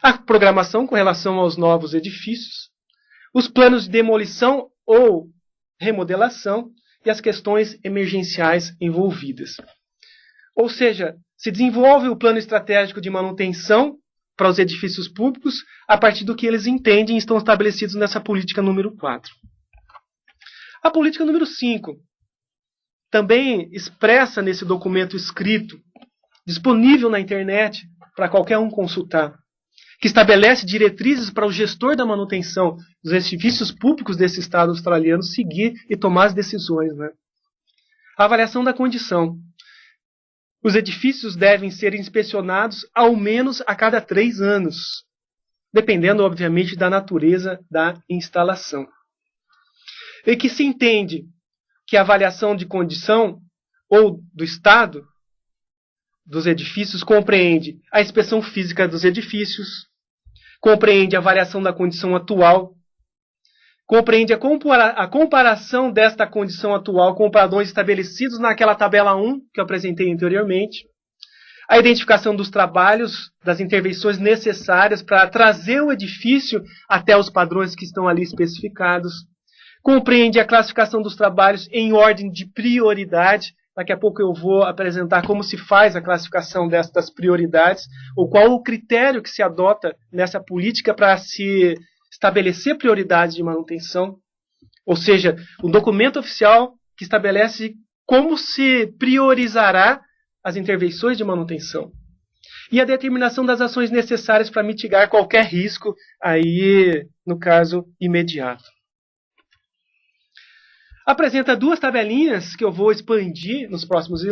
a programação com relação aos novos edifícios, os planos de demolição ou remodelação e as questões emergenciais envolvidas. Ou seja, se desenvolve o plano estratégico de manutenção para os edifícios públicos a partir do que eles entendem e estão estabelecidos nessa política número 4. A política número 5 também expressa nesse documento escrito, disponível na internet para qualquer um consultar, que estabelece diretrizes para o gestor da manutenção dos edifícios públicos desse Estado australiano seguir e tomar as decisões. A avaliação da condição. Os edifícios devem ser inspecionados ao menos a cada 3 anos, dependendo, obviamente, da natureza da instalação. E que se entende que a avaliação de condição ou do estado dos edifícios compreende a inspeção física dos edifícios, compreende a avaliação da condição atual, compreende a comparação desta condição atual com padrões estabelecidos naquela tabela 1 que eu apresentei anteriormente, a identificação dos trabalhos, das intervenções necessárias para trazer o edifício até os padrões que estão ali especificados, compreende a classificação dos trabalhos em ordem de prioridade. Daqui a pouco eu vou apresentar como se faz a classificação destas prioridades, ou qual o critério que se adota nessa política para se estabelecer prioridades de manutenção. Ou seja, um documento oficial que estabelece como se priorizará as intervenções de manutenção. E a determinação das ações necessárias para mitigar qualquer risco, aí, no caso, imediato. Apresenta 2 tabelinhas que eu vou expandir nos próximos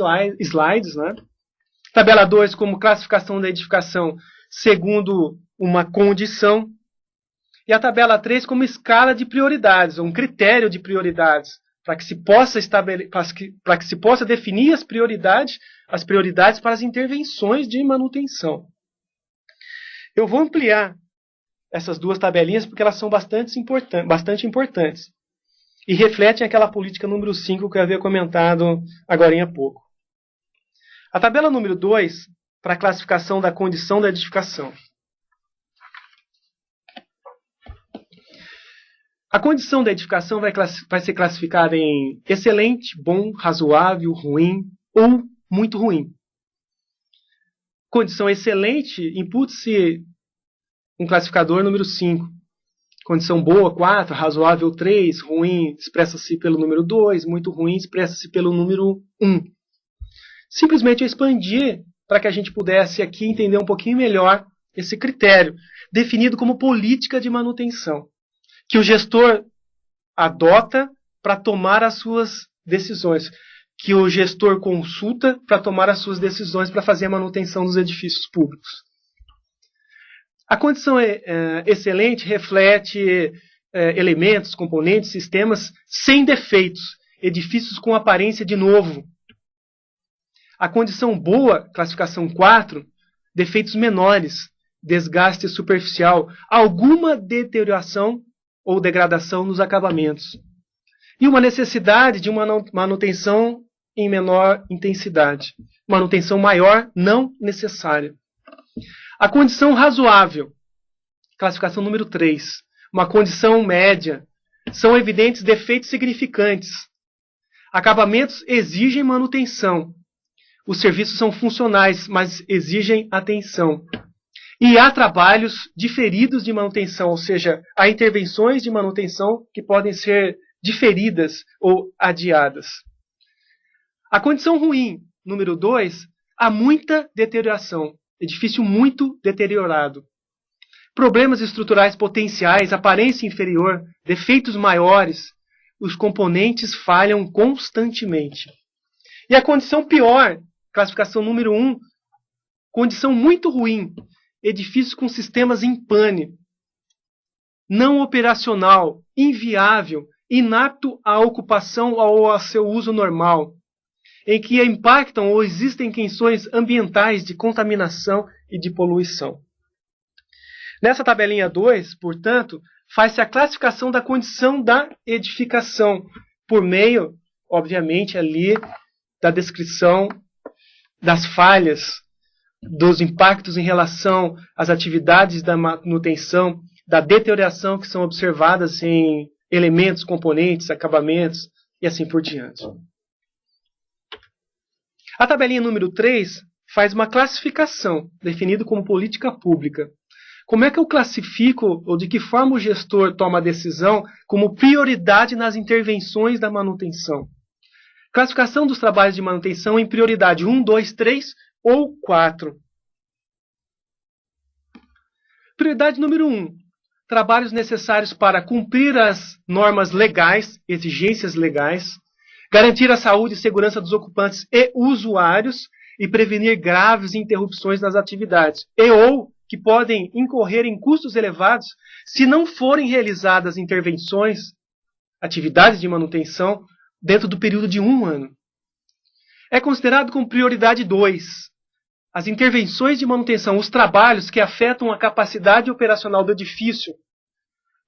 slides. Tabela 2 como classificação da edificação segundo uma condição. E a tabela 3 como escala de prioridades, ou um critério de prioridades, para que se possa definir as prioridades para as intervenções de manutenção. Eu vou ampliar essas 2 tabelinhas porque elas são bastante importantes. E refletem aquela política número 5 que eu havia comentado agora há pouco. A tabela número 2, para a classificação da condição da edificação. A condição da edificação vai ser classificada em excelente, bom, razoável, ruim ou muito ruim. Condição excelente, impute-se um classificador número 5. Condição boa, 4, razoável, 3, ruim, expressa-se pelo número 2, muito ruim, expressa-se pelo número 1. Simplesmente eu expandi para que a gente pudesse aqui entender um pouquinho melhor esse critério, definido como política de manutenção, que o gestor adota para tomar as suas decisões, que o gestor consulta para tomar as suas decisões para fazer a manutenção dos edifícios públicos. A condição excelente reflete elementos, componentes, sistemas sem defeitos, edifícios com aparência de novo. A condição boa, classificação 4, defeitos menores, desgaste superficial, alguma deterioração ou degradação nos acabamentos. E uma necessidade de uma manutenção em menor intensidade. Manutenção maior, não necessária. A condição razoável, classificação número 3. Uma condição média. São evidentes defeitos significantes. Acabamentos exigem manutenção. Os serviços são funcionais, mas exigem atenção. E há trabalhos diferidos de manutenção, ou seja, há intervenções de manutenção que podem ser diferidas ou adiadas. A condição ruim, número 2, há muita deterioração. Edifício muito deteriorado. Problemas estruturais potenciais, aparência inferior, defeitos maiores, os componentes falham constantemente. E a condição pior, classificação número 1, condição muito ruim, edifício com sistemas em pane, não operacional, inviável, inapto à ocupação ou ao seu uso normal, em que impactam ou existem questões ambientais de contaminação e de poluição. Nessa tabelinha 2, portanto, faz-se a classificação da condição da edificação, por meio, obviamente, ali da descrição das falhas, dos impactos em relação às atividades da manutenção, da deterioração que são observadas em elementos, componentes, acabamentos e assim por diante. A tabelinha número 3 faz uma classificação, definida como política pública. Como é que eu classifico, ou de que forma o gestor toma a decisão como prioridade nas intervenções da manutenção? Classificação dos trabalhos de manutenção em prioridade 1, 2, 3 ou 4. Prioridade número 1. Trabalhos necessários para cumprir as normas legais, exigências legais, garantir a saúde e segurança dos ocupantes e usuários e prevenir graves interrupções nas atividades, ou que podem incorrer em custos elevados se não forem realizadas intervenções, atividades de manutenção, dentro do período de 1 ano. É considerado como prioridade 2 as intervenções de manutenção, os trabalhos que afetam a capacidade operacional do edifício,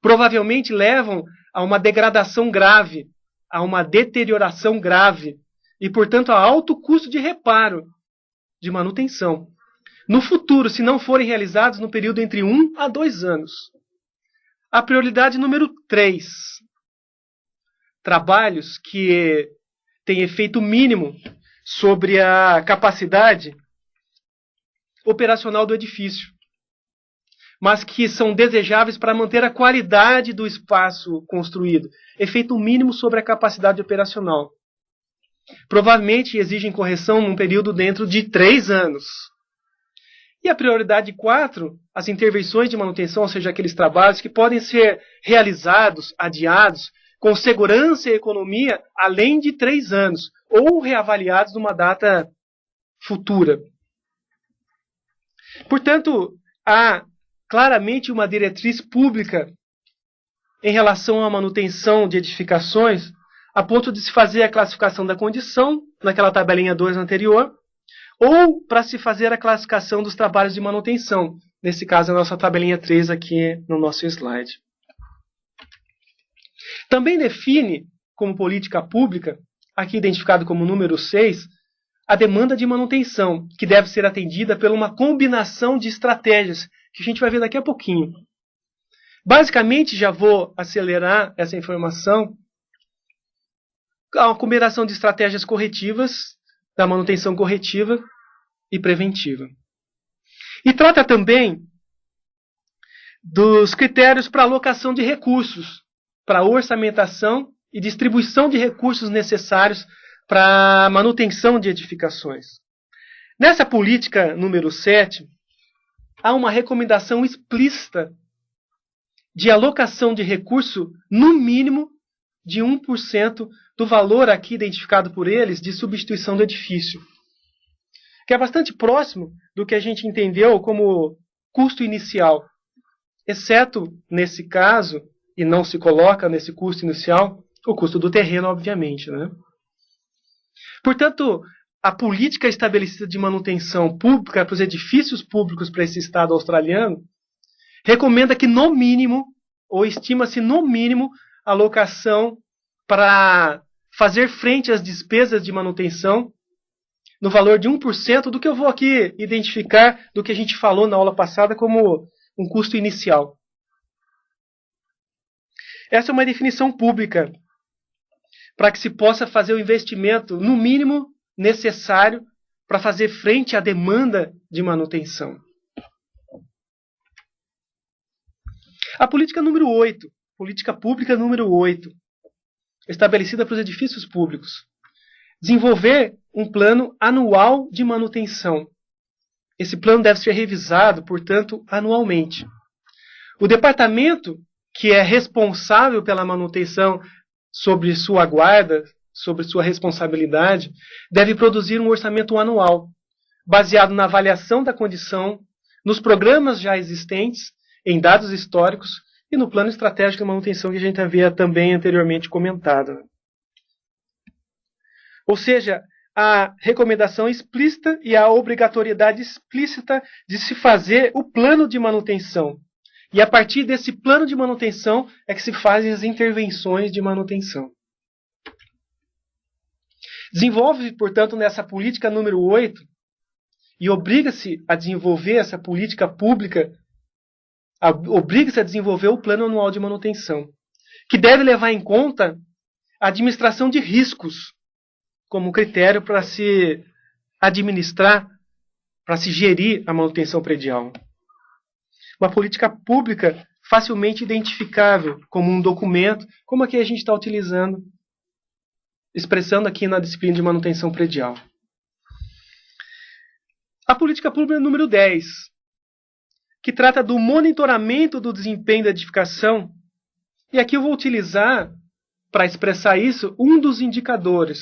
provavelmente levam a uma degradação grave, a uma deterioração grave e, portanto, a alto custo de reparo, de manutenção. No futuro, se não forem realizados no período entre 1 a 2 anos. A prioridade número 3. Trabalhos que têm efeito mínimo sobre a capacidade operacional do edifício, mas que são desejáveis para manter a qualidade do espaço construído. Efeito mínimo sobre a capacidade operacional. Provavelmente exigem correção num período dentro de 3 anos. E a prioridade 4, as intervenções de manutenção, ou seja, aqueles trabalhos que podem ser realizados, adiados, com segurança e economia, além de 3 anos, ou reavaliados numa data futura. Portanto, há claramente uma diretriz pública em relação à manutenção de edificações, a ponto de se fazer a classificação da condição, naquela tabelinha 2 anterior, ou para se fazer a classificação dos trabalhos de manutenção, nesse caso a nossa tabelinha 3 aqui no nosso slide. Também define como política pública, aqui identificado como número 6, a demanda de manutenção, que deve ser atendida por uma combinação de estratégias, que a gente vai ver daqui a pouquinho. Basicamente, já vou acelerar essa informação, a uma combinação de estratégias corretivas, da manutenção corretiva e preventiva. E trata também dos critérios para alocação de recursos, para orçamentação e distribuição de recursos necessários para a manutenção de edificações. Nessa política número 7, há uma recomendação explícita de alocação de recurso, no mínimo, de 1% do valor aqui identificado por eles de substituição do edifício, que é bastante próximo do que a gente entendeu como custo inicial, exceto nesse caso, e não se coloca nesse custo inicial, o custo do terreno, obviamente, né? Portanto, a política estabelecida de manutenção pública para os edifícios públicos para esse Estado australiano recomenda que, no mínimo, ou estima-se no mínimo, a alocação para fazer frente às despesas de manutenção no valor de 1% do que eu vou aqui identificar do que a gente falou na aula passada como um custo inicial. Essa é uma definição pública para que se possa fazer o investimento, no mínimo, necessário para fazer frente à demanda de manutenção. A política número 8, política pública número 8, estabelecida para os edifícios públicos. Desenvolver um plano anual de manutenção. Esse plano deve ser revisado, portanto, anualmente. O departamento que é responsável pela manutenção sobre sua guarda, sobre sua responsabilidade, deve produzir um orçamento anual, baseado na avaliação da condição, nos programas já existentes, em dados históricos e no plano estratégico de manutenção que a gente havia também anteriormente comentado. Ou seja, a recomendação explícita e a obrigatoriedade explícita de se fazer o plano de manutenção. E a partir desse plano de manutenção é que se fazem as intervenções de manutenção. Desenvolve, portanto, nessa política número 8 e obriga-se a desenvolver essa política pública, obriga-se a desenvolver o plano anual de manutenção, que deve levar em conta a administração de riscos como critério para se administrar, para se gerir a manutenção predial. Uma política pública facilmente identificável como um documento, como aqui a gente está utilizando, expressando aqui na disciplina de manutenção predial. A política pública número 10, que trata do monitoramento do desempenho da edificação, e aqui eu vou utilizar, para expressar isso, um dos indicadores.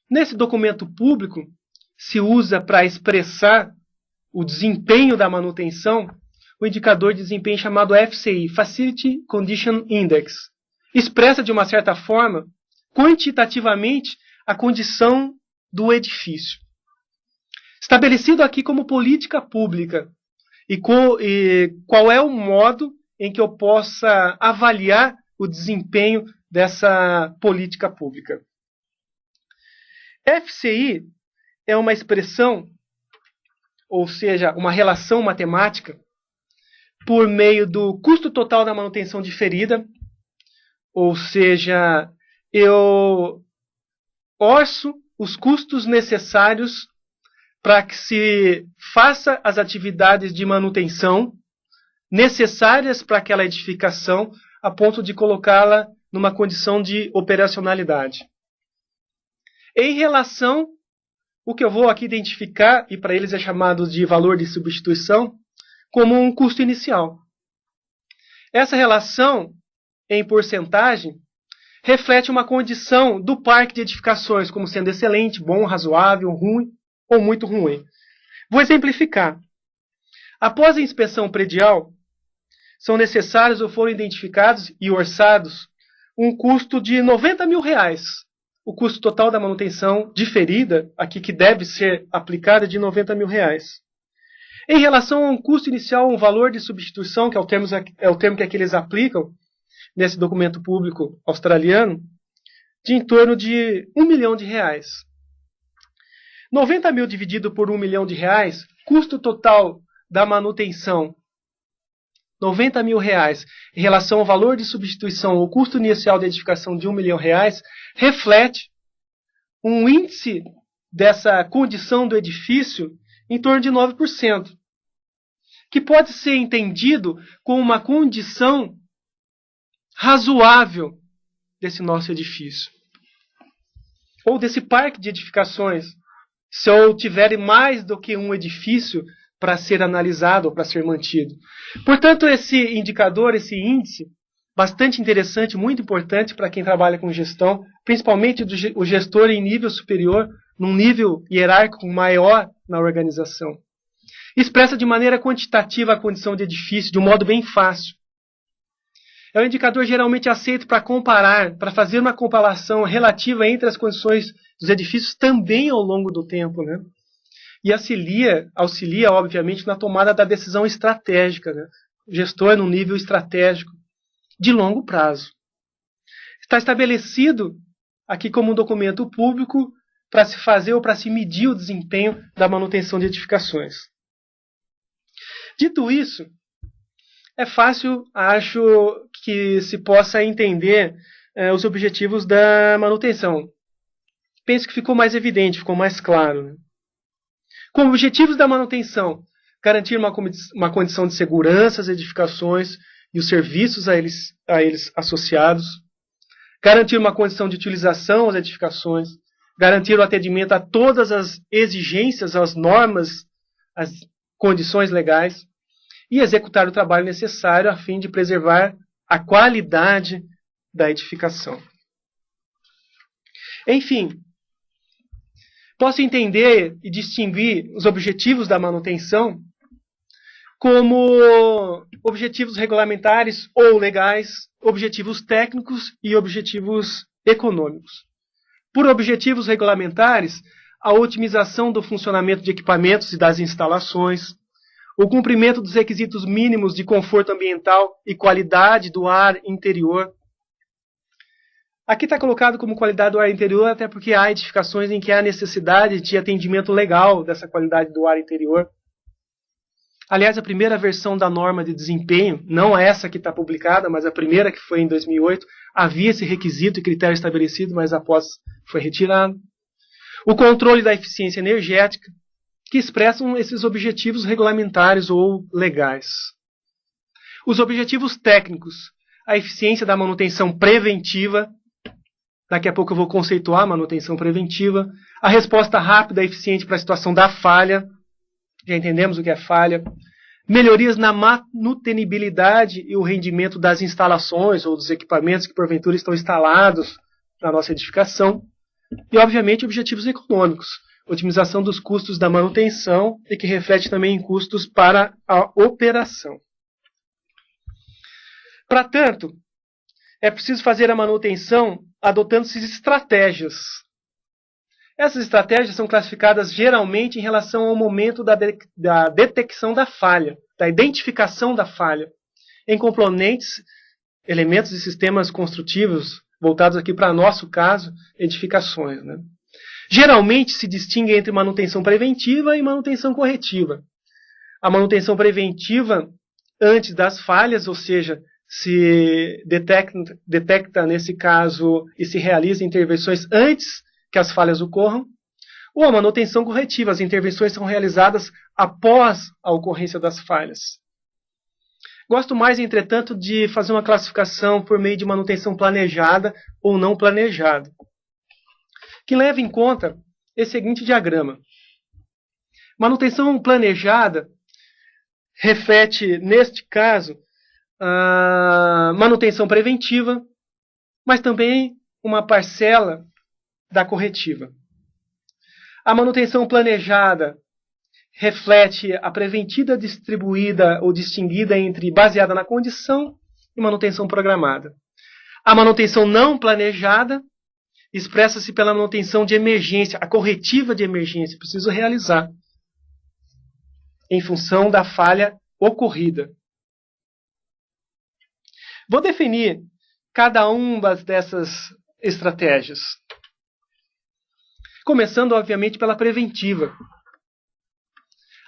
Nesse documento público, se usa para expressar o desempenho da manutenção, o indicador de desempenho chamado FCI, Facility Condition Index. Expressa, de uma certa forma, quantitativamente, a condição do edifício. Estabelecido aqui como política pública. E qual é o modo em que eu possa avaliar o desempenho dessa política pública. FCI é uma expressão, ou seja, uma relação matemática, por meio do custo total da manutenção diferida, ou seja, eu orço os custos necessários para que se faça as atividades de manutenção necessárias para aquela edificação, a ponto de colocá-la numa condição de operacionalidade. Em relação, o que eu vou aqui identificar, e para eles é chamado de valor de substituição, como um custo inicial. Essa relação, em porcentagem, reflete uma condição do parque de edificações como sendo excelente, bom, razoável, ruim ou muito ruim. Vou exemplificar. Após a inspeção predial, são necessários ou foram identificados e orçados um custo de R$90 mil. O custo total da manutenção diferida, aqui que deve ser aplicada, é de R$90 mil. Em relação a um custo inicial, um valor de substituição, que é o termo que aqui eles aplicam nesse documento público australiano, de em torno de R$1 milhão. 90 mil dividido por R$1 milhão, custo total da manutenção, R$90 mil, em relação ao valor de substituição ou custo inicial de edificação de R$1 milhão, reflete um índice dessa condição do edifício em torno de 9%, que pode ser entendido como uma condição razoável desse nosso edifício, ou desse parque de edificações, se eu tiver mais do que um edifício para ser analisado ou para ser mantido. Portanto, esse indicador, esse índice, bastante interessante, muito importante para quem trabalha com gestão, principalmente o gestor em nível superior, num nível hierárquico maior na organização. Expressa de maneira quantitativa a condição de edifício de um modo bem fácil. É um indicador geralmente aceito para comparar, para fazer uma comparação relativa entre as condições dos edifícios também ao longo do tempo, né? E auxilia, obviamente, na tomada da decisão estratégica, né? O gestor num nível estratégico de longo prazo. Está estabelecido aqui como um documento público para se fazer ou para se medir o desempenho da manutenção de edificações. Dito isso, é fácil, acho, que se possa entender os objetivos da manutenção. Penso que ficou mais evidente, ficou mais claro, né? Como objetivos da manutenção, garantir uma condição de segurança às edificações e os serviços a eles associados, garantir uma condição de utilização às edificações, garantir o atendimento a todas as exigências, as normas, as condições legais, e executar o trabalho necessário a fim de preservar a qualidade da edificação. Enfim, posso entender e distinguir os objetivos da manutenção como objetivos regulamentares ou legais, objetivos técnicos e objetivos econômicos. Por objetivos regulamentares, a otimização do funcionamento de equipamentos e das instalações, o cumprimento dos requisitos mínimos de conforto ambiental e qualidade do ar interior. Aqui está colocado como qualidade do ar interior, até porque há edificações em que há necessidade de atendimento legal dessa qualidade do ar interior. Aliás, a primeira versão da norma de desempenho, não essa que está publicada, mas a primeira que foi em 2008, havia esse requisito e critério estabelecido, mas após foi retirado. O controle da eficiência energética, que expressam esses objetivos regulamentares ou legais. Os objetivos técnicos, a eficiência da manutenção preventiva, daqui a pouco eu vou conceituar a manutenção preventiva, a resposta rápida e eficiente para a situação da falha, já entendemos o que é falha, melhorias na manutenibilidade e o rendimento das instalações ou dos equipamentos que porventura estão instalados na nossa edificação, e obviamente objetivos econômicos, otimização dos custos da manutenção e que reflete também em custos para a operação. Para tanto, é preciso fazer a manutenção adotando-se estratégias. Essas estratégias são classificadas geralmente em relação ao momento da detecção da falha, da identificação da falha, em componentes, elementos e sistemas construtivos, voltados aqui para nosso caso, edificações, né? Geralmente se distingue entre manutenção preventiva e manutenção corretiva. A manutenção preventiva antes das falhas, ou seja, se detecta nesse caso e se realiza intervenções antes que as falhas ocorram, ou a manutenção corretiva, as intervenções são realizadas após a ocorrência das falhas. Gosto mais, entretanto, de fazer uma classificação por meio de manutenção planejada ou não planejada, que leva em conta esse seguinte diagrama. Manutenção planejada reflete, neste caso, a manutenção preventiva, mas também uma parcela da corretiva. A manutenção planejada reflete a preventiva distribuída ou distinguida entre baseada na condição e manutenção programada. A manutenção não planejada expressa-se pela manutenção de emergência, a corretiva de emergência, preciso realizar em função da falha ocorrida. Vou definir cada uma dessas estratégias. Começando, obviamente, pela preventiva.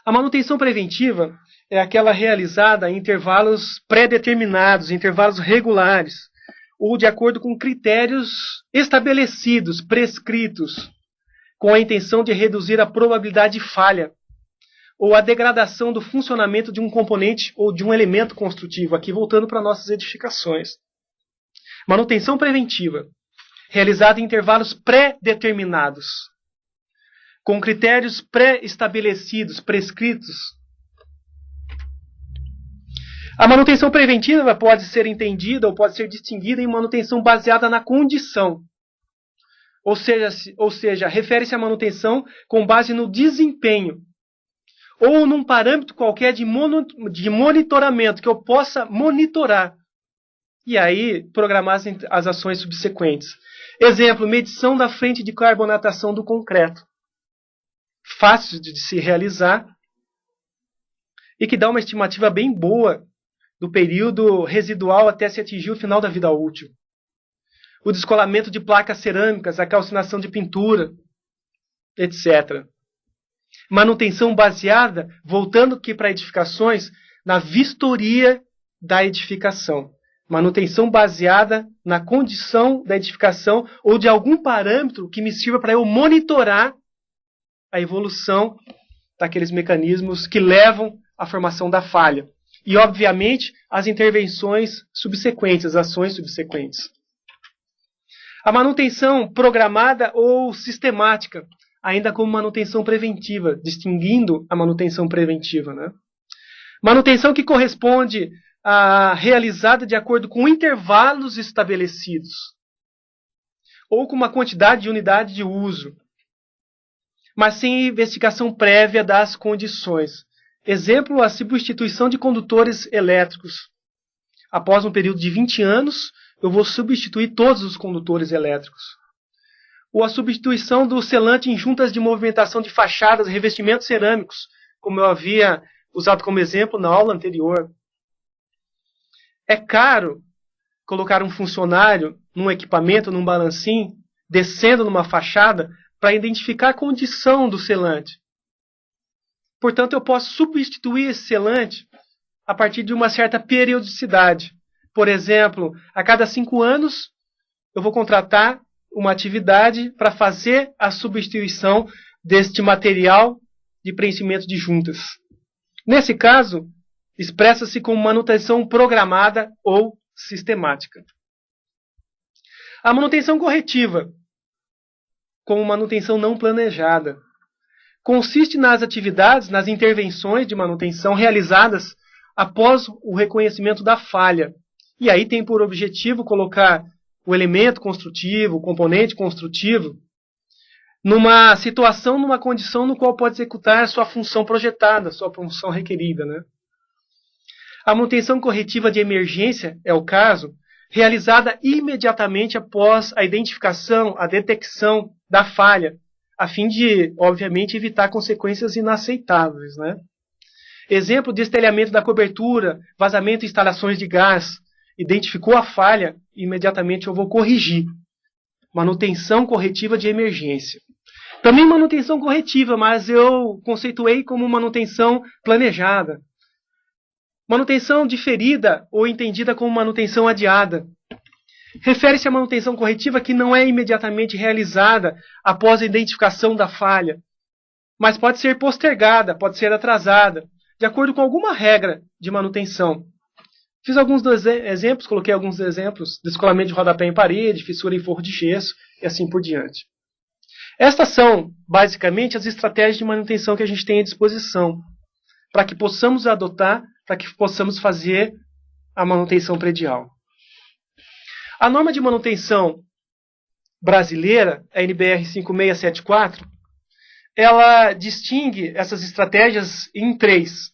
A manutenção preventiva é aquela realizada em intervalos pré-determinados, intervalos regulares, ou de acordo com critérios estabelecidos, prescritos, com a intenção de reduzir a probabilidade de falha, ou a degradação do funcionamento de um componente ou de um elemento construtivo, aqui voltando para nossas edificações. Manutenção preventiva, realizada em intervalos pré-determinados, com critérios pré-estabelecidos, prescritos. A manutenção preventiva pode ser entendida ou pode ser distinguida em manutenção baseada na condição. Ou seja, refere-se à manutenção com base no desempenho ou num parâmetro qualquer de monitoramento que eu possa monitorar e aí programar as ações subsequentes. Exemplo, medição da frente de carbonatação do concreto. Fácil de se realizar e que dá uma estimativa bem boa do período residual até se atingir o final da vida útil. O descolamento de placas cerâmicas, a calcinação de pintura, etc. Manutenção baseada, voltando aqui para edificações, na vistoria da edificação. Manutenção baseada na condição da edificação ou de algum parâmetro que me sirva para eu monitorar a evolução daqueles mecanismos que levam à formação da falha. E, obviamente, as intervenções subsequentes, as ações subsequentes. A manutenção programada ou sistemática, ainda como manutenção preventiva, distinguindo a manutenção preventiva, né? Manutenção que corresponde a realizada de acordo com intervalos estabelecidos, ou com uma quantidade de unidade de uso, mas sem investigação prévia das condições. Exemplo, a substituição de condutores elétricos. Após um período de 20 anos, eu vou substituir todos os condutores elétricos. Ou a substituição do selante em juntas de movimentação de fachadas, revestimentos cerâmicos, como eu havia usado como exemplo na aula anterior. É caro colocar um funcionário num equipamento, num balancim, descendo numa fachada, para identificar a condição do selante. Portanto, eu posso substituir esse selante a partir de uma certa periodicidade. Por exemplo, a cada 5 anos, eu vou contratar uma atividade para fazer a substituição deste material de preenchimento de juntas. Nesse caso, expressa-se como manutenção programada ou sistemática. A manutenção corretiva, como manutenção não planejada, consiste nas atividades, nas intervenções de manutenção realizadas após o reconhecimento da falha. E aí tem por objetivo colocar o elemento construtivo, o componente construtivo, numa situação, numa condição no qual pode executar a sua função projetada, a sua função requerida, né? A manutenção corretiva de emergência é o caso, realizada imediatamente após a identificação, a detecção da falha, a fim de, obviamente, evitar consequências inaceitáveis, né? Exemplo, destelhamento da cobertura, vazamento de instalações de gás. Identificou a falha, imediatamente eu vou corrigir. Manutenção corretiva de emergência. Também manutenção corretiva, mas eu conceituei como manutenção planejada. Manutenção diferida ou entendida como manutenção adiada. Refere-se à manutenção corretiva que não é imediatamente realizada após a identificação da falha, mas pode ser postergada, pode ser atrasada, de acordo com alguma regra de manutenção. Fiz alguns exemplos, coloquei alguns exemplos, descolamento de rodapé em parede, fissura em forro de gesso e assim por diante. Estas são, basicamente, as estratégias de manutenção que a gente tem à disposição, para que possamos adotar, para que possamos fazer a manutenção predial. A norma de manutenção brasileira, a NBR 5674, ela distingue essas estratégias em 3.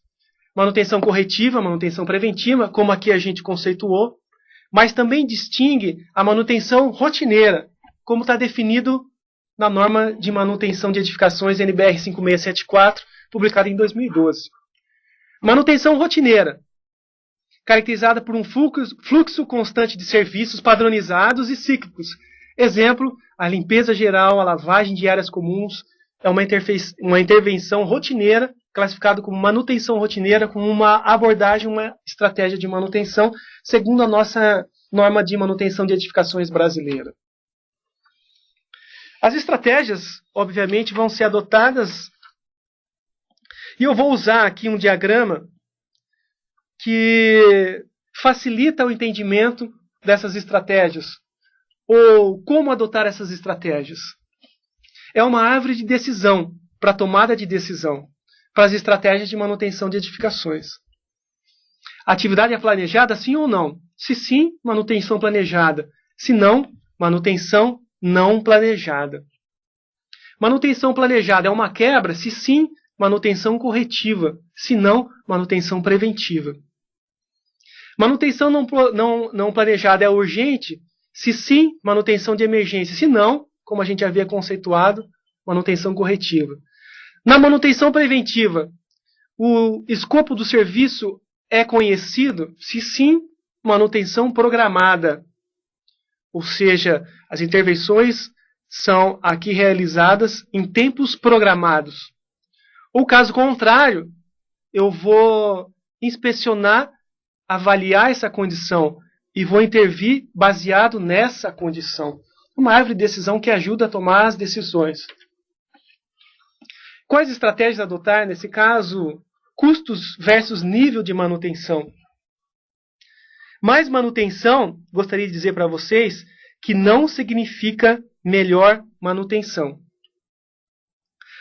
Manutenção corretiva, manutenção preventiva, como aqui a gente conceituou, mas também distingue a manutenção rotineira, como está definido na norma de manutenção de edificações NBR 5674, publicada em 2012. Manutenção rotineira, caracterizada por um fluxo constante de serviços padronizados e cíclicos. Exemplo, a limpeza geral, a lavagem de áreas comuns, é uma intervenção rotineira, classificado como manutenção rotineira, com uma abordagem, uma estratégia de manutenção, segundo a nossa norma de manutenção de edificações brasileira. As estratégias, obviamente, vão ser adotadas, e eu vou usar aqui um diagrama que facilita o entendimento dessas estratégias, ou como adotar essas estratégias. É uma árvore de decisão, para tomada de decisão, para as estratégias de manutenção de edificações. A atividade é planejada, sim ou não? Se sim, manutenção planejada. Se não, manutenção não planejada. Manutenção planejada é uma quebra? Se sim, manutenção corretiva. Se não, manutenção preventiva. Manutenção não planejada é urgente? Se sim, manutenção de emergência. Se não, como a gente havia conceituado, manutenção corretiva. Na manutenção preventiva, o escopo do serviço é conhecido? Se sim, manutenção programada. Ou seja, as intervenções são aqui realizadas em tempos programados. Ou caso contrário, eu vou inspecionar, avaliar essa condição e vou intervir baseado nessa condição. Uma árvore de decisão que ajuda a tomar as decisões. Quais estratégias adotar nesse caso? Custos versus nível de manutenção. Mais manutenção, gostaria de dizer para vocês, que não significa melhor manutenção.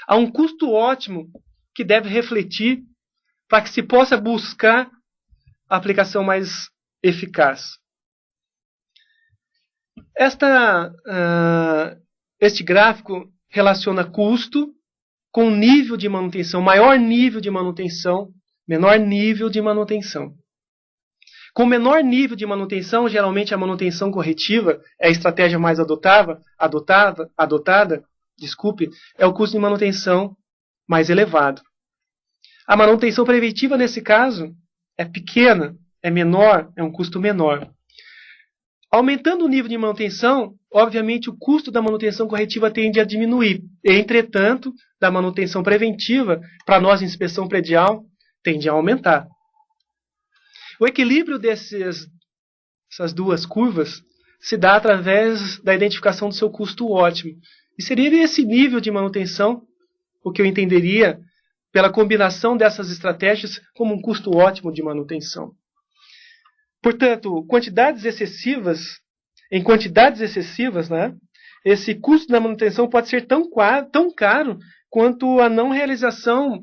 Há um custo ótimo que deve refletir para que se possa buscar a aplicação mais eficaz. Este gráfico relaciona custo com nível de manutenção, maior nível de manutenção, menor nível de manutenção. Com menor nível de manutenção, geralmente a manutenção corretiva é a estratégia mais adotada, é o custo de manutenção mais elevado. A manutenção preventiva, nesse caso, é pequena, é menor, é um custo menor. Aumentando o nível de manutenção, obviamente o custo da manutenção corretiva tende a diminuir. Entretanto, da manutenção preventiva, para nós, inspeção predial, tende a aumentar. O equilíbrio dessas duas curvas se dá através da identificação do seu custo ótimo. E seria esse nível de manutenção o que eu entenderia pela combinação dessas estratégias como um custo ótimo de manutenção. Portanto, em quantidades excessivas, né, esse custo da manutenção pode ser tão caro quanto a não realização,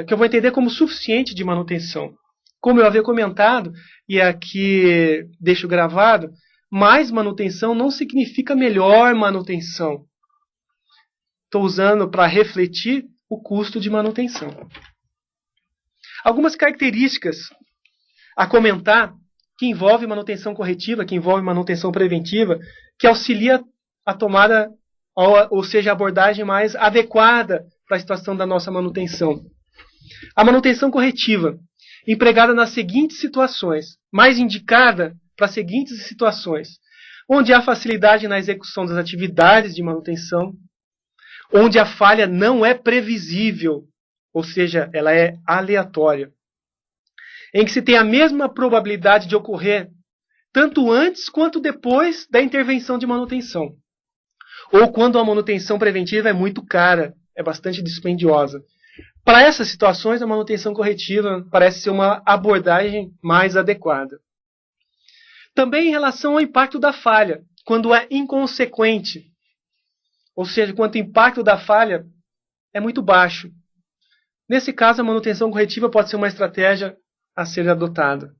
que eu vou entender como suficiente de manutenção. Como eu havia comentado, e aqui deixo gravado, mais manutenção não significa melhor manutenção. Estou usando para refletir o custo de manutenção. Algumas características a comentar que envolve manutenção corretiva, que envolve manutenção preventiva, que auxilia a tomada, ou seja, a abordagem mais adequada para a situação da nossa manutenção. A manutenção corretiva, empregada nas seguintes situações, mais indicada para as seguintes situações, onde há facilidade na execução das atividades de manutenção, onde a falha não é previsível, ou seja, ela é aleatória, em que se tem a mesma probabilidade de ocorrer tanto antes quanto depois da intervenção de manutenção, ou quando a manutenção preventiva é muito cara, é bastante dispendiosa. Para essas situações, a manutenção corretiva parece ser uma abordagem mais adequada. Também em relação ao impacto da falha, quando é inconsequente, ou seja, quando o impacto da falha é muito baixo. Nesse caso, a manutenção corretiva pode ser uma estratégia a ser adotada.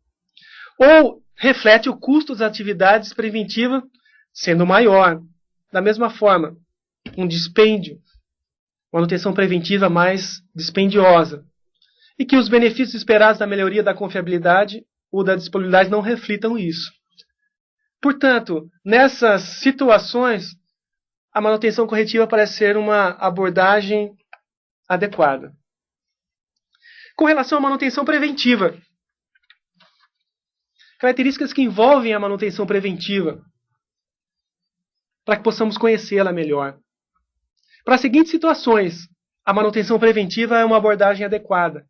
Ou reflete o custo das atividades preventivas sendo maior. Da mesma forma, um dispêndio, manutenção preventiva mais dispendiosa. E que os benefícios esperados da melhoria da confiabilidade ou da disponibilidade não reflitam isso. Portanto, nessas situações, a manutenção corretiva parece ser uma abordagem adequada. Com relação à manutenção preventiva, características que envolvem a manutenção preventiva, para que possamos conhecê-la melhor. Para as seguintes situações, a manutenção preventiva é uma abordagem adequada.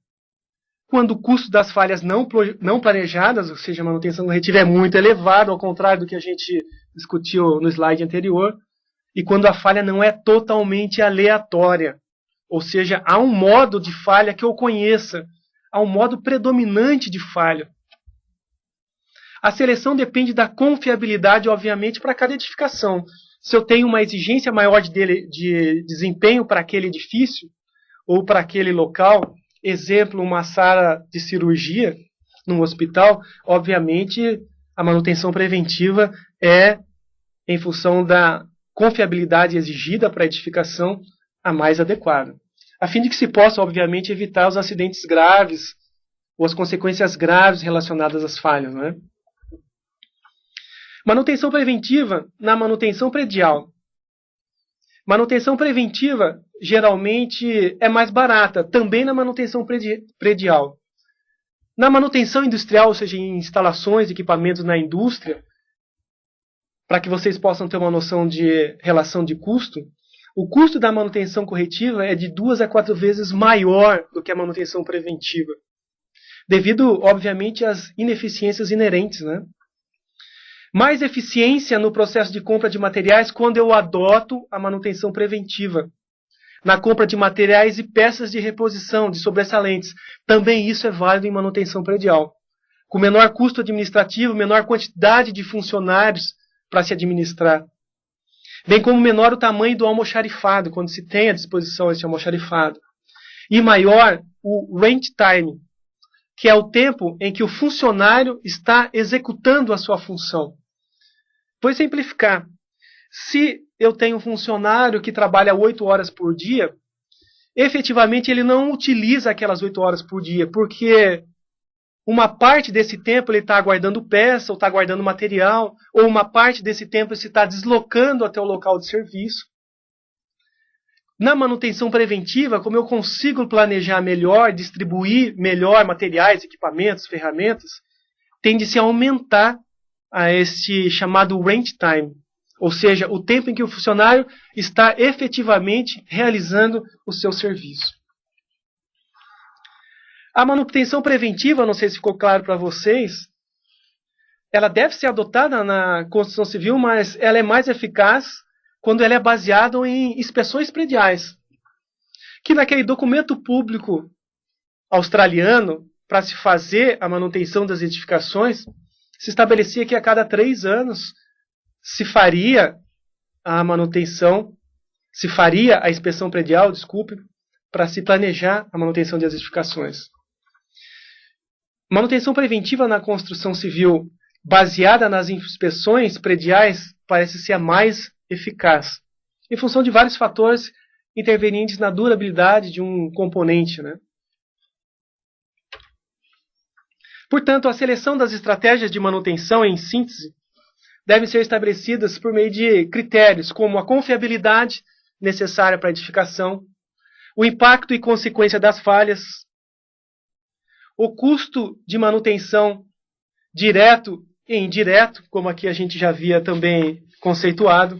Quando o custo das falhas não planejadas, ou seja, a manutenção corretiva é muito elevado, ao contrário do que a gente discutiu no slide anterior, e quando a falha não é totalmente aleatória, ou seja, há um modo de falha que eu conheça, há um modo predominante de falha. A seleção depende da confiabilidade, obviamente, para cada edificação. Se eu tenho uma exigência maior de desempenho para aquele edifício ou para aquele local, exemplo, uma sala de cirurgia, num hospital, obviamente a manutenção preventiva é em função da confiabilidade exigida para a edificação a mais adequada, a fim de que se possa, obviamente, evitar os acidentes graves ou as consequências graves relacionadas às falhas, né? Manutenção preventiva na manutenção predial. Manutenção preventiva geralmente é mais barata, também na manutenção predial. Na manutenção industrial, ou seja, em instalações, equipamentos na indústria, para que vocês possam ter uma noção de relação de custo, o custo da manutenção corretiva é de 2 a 4 vezes maior do que a manutenção preventiva, devido, obviamente, às ineficiências inerentes, né? Mais eficiência no processo de compra de materiais quando eu adoto a manutenção preventiva. Na compra de materiais e peças de reposição, de sobressalentes. Também isso é válido em manutenção predial. Com menor custo administrativo, menor quantidade de funcionários para se administrar. Bem como menor o tamanho do almoxarifado, quando se tem à disposição esse almoxarifado. E maior o rent time, que é o tempo em que o funcionário está executando a sua função. Vou simplificar. Se eu tenho um funcionário que trabalha 8 horas por dia, efetivamente ele não utiliza aquelas 8 horas por dia, porque uma parte desse tempo ele está aguardando peça, ou está aguardando material, ou uma parte desse tempo ele se está deslocando até o local de serviço. Na manutenção preventiva, como eu consigo planejar melhor, distribuir melhor materiais, equipamentos, ferramentas, tende-se a aumentar a este chamado rent time, ou seja, o tempo em que o funcionário está efetivamente realizando o seu serviço. A manutenção preventiva, não sei se ficou claro para vocês, ela deve ser adotada na construção civil, mas ela é mais eficaz quando ela é baseada em inspeções prediais. Que naquele documento público australiano, para se fazer a manutenção das edificações, se estabelecia que a cada 3 anos se faria a manutenção, se faria a inspeção predial, desculpe, para se planejar a manutenção das edificações. Manutenção preventiva na construção civil baseada nas inspeções prediais parece ser a mais eficaz, em função de vários fatores intervenientes na durabilidade de um componente, né? Portanto, a seleção das estratégias de manutenção, em síntese, devem ser estabelecidas por meio de critérios como a confiabilidade necessária para a edificação, o impacto e consequência das falhas, o custo de manutenção direto e indireto, como aqui a gente já havia também conceituado.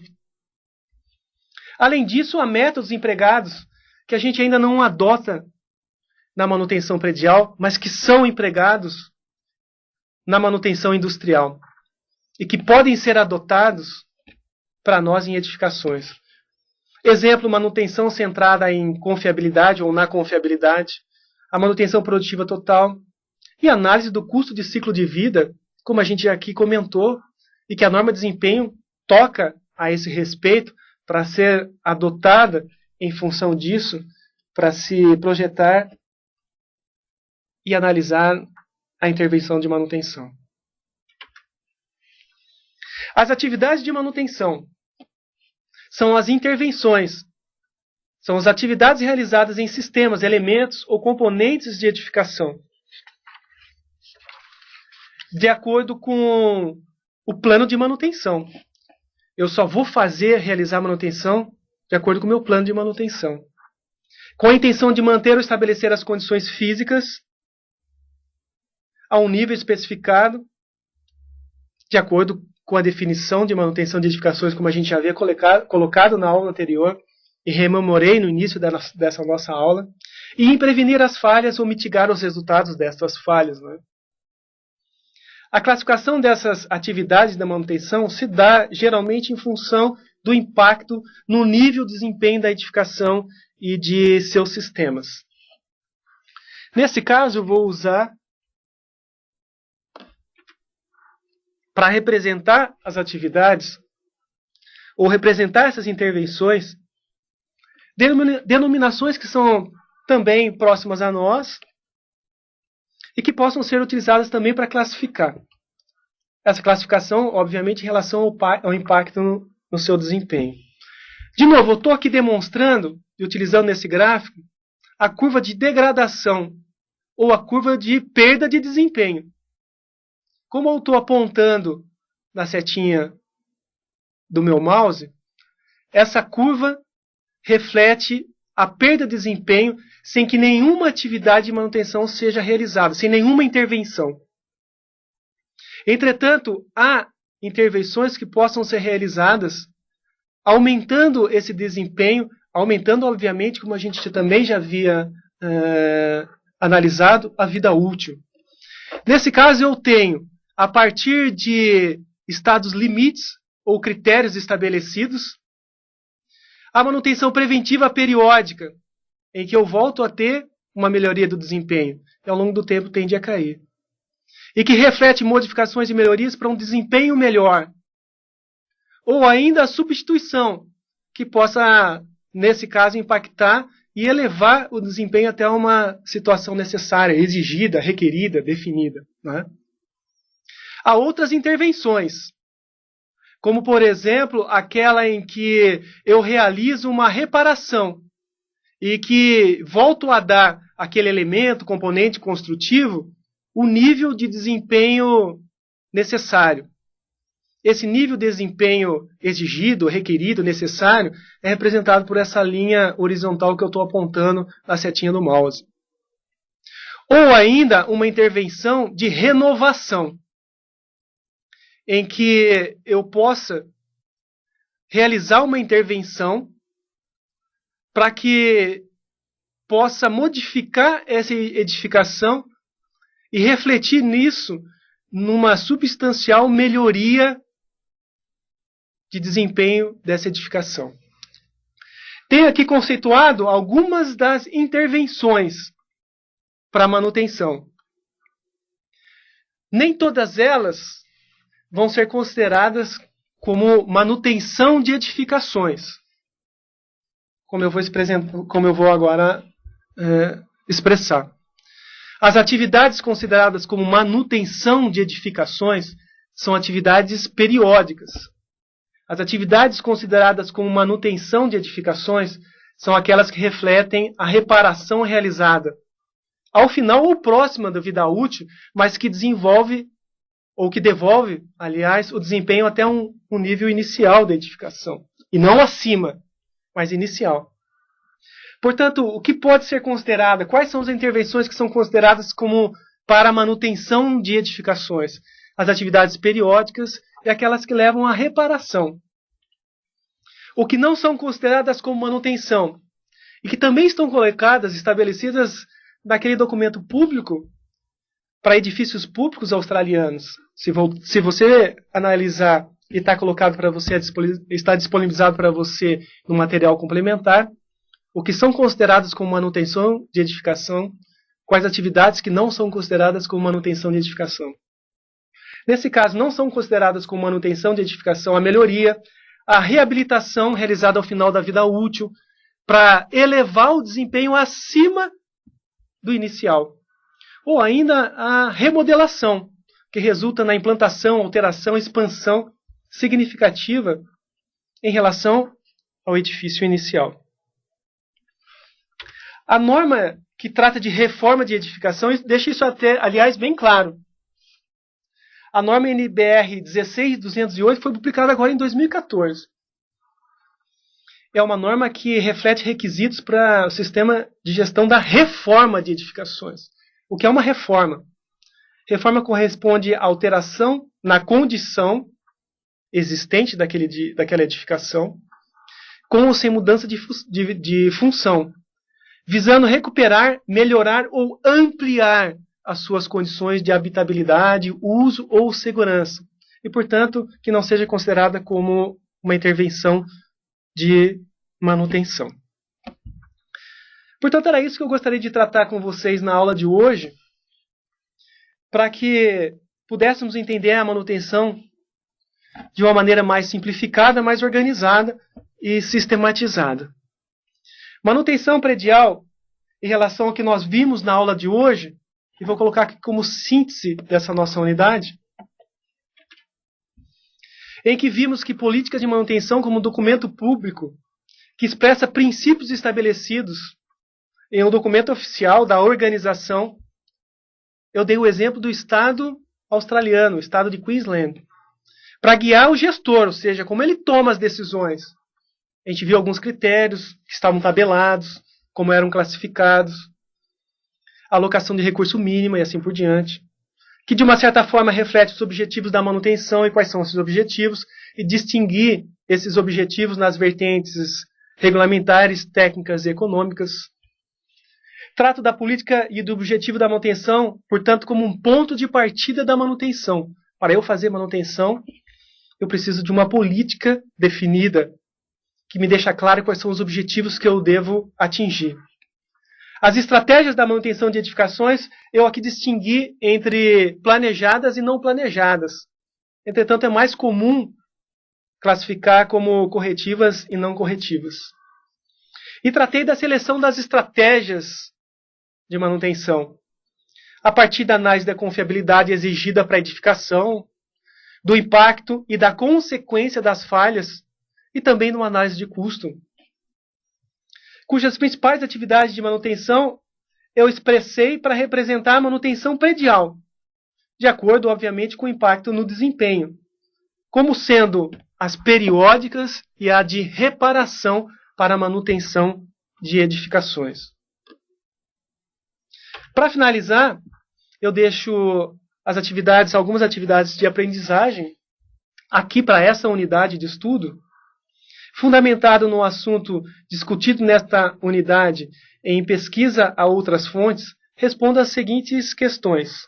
Além disso, há métodos empregados que a gente ainda não adota na manutenção predial, mas que são empregados na manutenção industrial e que podem ser adotados para nós em edificações. Exemplo, manutenção centrada em confiabilidade ou na confiabilidade, a manutenção produtiva total e análise do custo de ciclo de vida, como a gente aqui comentou, e que a norma de desempenho toca a esse respeito para ser adotada em função disso, para se projetar e analisar a intervenção de manutenção. As atividades de manutenção são as intervenções, são as atividades realizadas em sistemas, elementos ou componentes de edificação, de acordo com o plano de manutenção. Eu só vou realizar manutenção de acordo com o meu plano de manutenção, com a intenção de manter ou estabelecer as condições físicas a um nível especificado, de acordo com a definição de manutenção de edificações, como a gente já havia colocado na aula anterior, e rememorei no início dessa nossa aula, e em prevenir as falhas ou mitigar os resultados destas falhas, né? A classificação dessas atividades da manutenção se dá geralmente em função do impacto no nível de desempenho da edificação e de seus sistemas. Nesse caso, eu vou usar, para representar as atividades, ou representar essas intervenções, denominações que são também próximas a nós, e que possam ser utilizadas também para classificar. Essa classificação, obviamente, em relação ao impacto no seu desempenho. De novo, eu estou aqui demonstrando, e utilizando nesse gráfico, a curva de degradação ou a curva de perda de desempenho. Como eu estou apontando na setinha do meu mouse, essa curva reflete a perda de desempenho sem que nenhuma atividade de manutenção seja realizada, sem nenhuma intervenção. Entretanto, há intervenções que possam ser realizadas aumentando esse desempenho, aumentando, obviamente, como a gente também já havia analisado, a vida útil. Nesse caso, eu tenho, a partir de estados limites ou critérios estabelecidos, a manutenção preventiva periódica, em que eu volto a ter uma melhoria do desempenho, e ao longo do tempo tende a cair. E que reflete modificações e melhorias para um desempenho melhor. Ou ainda a substituição, que possa, nesse caso, impactar e elevar o desempenho até uma situação necessária, exigida, requerida, definida. Né? Há outras intervenções, como, por exemplo, aquela em que eu realizo uma reparação e que volto a dar àquele elemento, componente construtivo, o nível de desempenho necessário. Esse nível de desempenho exigido, requerido, necessário, é representado por essa linha horizontal que eu estou apontando na setinha do mouse. Ou ainda uma intervenção de renovação, em que eu possa realizar uma intervenção para que possa modificar essa edificação e refletir nisso numa substancial melhoria de desempenho dessa edificação. Tenho aqui conceituado algumas das intervenções para manutenção. Nem todas elas vão ser consideradas como manutenção de edificações, como eu vou agora expressar. As atividades consideradas como manutenção de edificações são atividades periódicas. As atividades consideradas como manutenção de edificações são aquelas que refletem a reparação realizada ao final ou próxima da vida útil, mas que desenvolve, ou que devolve, aliás, o desempenho até um nível inicial da edificação. E não acima, mas inicial. Portanto, o que pode ser considerado? Quais são as intervenções que são consideradas como para a manutenção de edificações? As atividades periódicas e aquelas que levam à reparação. O que não são consideradas como manutenção e que também estão colocadas, estabelecidas naquele documento público para edifícios públicos australianos. Se você analisar e está colocado para você, está disponibilizado para você no material complementar, o que são considerados como manutenção de edificação, quais atividades que não são consideradas como manutenção de edificação. Nesse caso, não são consideradas como manutenção de edificação a melhoria, a reabilitação realizada ao final da vida útil, para elevar o desempenho acima do inicial. Ou ainda a remodelação, que resulta na implantação, alteração, expansão significativa em relação ao edifício inicial. A norma que trata de reforma de edificação deixa isso até, aliás, bem claro. A norma NBR 16208 foi publicada agora em 2014. É uma norma que reflete requisitos para o sistema de gestão da reforma de edificações. O que é uma reforma? Reforma corresponde à alteração na condição existente daquela edificação, com ou sem mudança de função, visando recuperar, melhorar ou ampliar as suas condições de habitabilidade, uso ou segurança. E, portanto, que não seja considerada como uma intervenção de manutenção. Portanto, era isso que eu gostaria de tratar com vocês na aula de hoje, para que pudéssemos entender a manutenção de uma maneira mais simplificada, mais organizada e sistematizada. Manutenção predial, em relação ao que nós vimos na aula de hoje, e vou colocar aqui como síntese dessa nossa unidade, em que vimos que política de manutenção como documento público que expressa princípios estabelecidos em um documento oficial da organização. Eu dei o exemplo do Estado australiano, o Estado de Queensland, para guiar o gestor, ou seja, como ele toma as decisões. A gente viu alguns critérios que estavam tabelados, como eram classificados, alocação de recurso mínimo e assim por diante, que de uma certa forma reflete os objetivos da manutenção e quais são esses objetivos, e distinguir esses objetivos nas vertentes regulamentares, técnicas e econômicas. Trato da política e do objetivo da manutenção, portanto, como um ponto de partida da manutenção. Para eu fazer manutenção, eu preciso de uma política definida, que me deixa claro quais são os objetivos que eu devo atingir. As estratégias da manutenção de edificações, eu aqui distingui entre planejadas e não planejadas. Entretanto, é mais comum classificar como corretivas e não corretivas. E tratei da seleção das estratégias de manutenção, a partir da análise da confiabilidade exigida para a edificação, do impacto e da consequência das falhas, e também numa análise de custo, cujas principais atividades de manutenção eu expressei para representar a manutenção predial, de acordo, obviamente, com o impacto no desempenho, como sendo as periódicas e a de reparação para a manutenção de edificações. Para finalizar, eu deixo algumas atividades de aprendizagem aqui para essa unidade de estudo, fundamentado no assunto discutido nesta unidade em pesquisa a outras fontes. Responda as seguintes questões.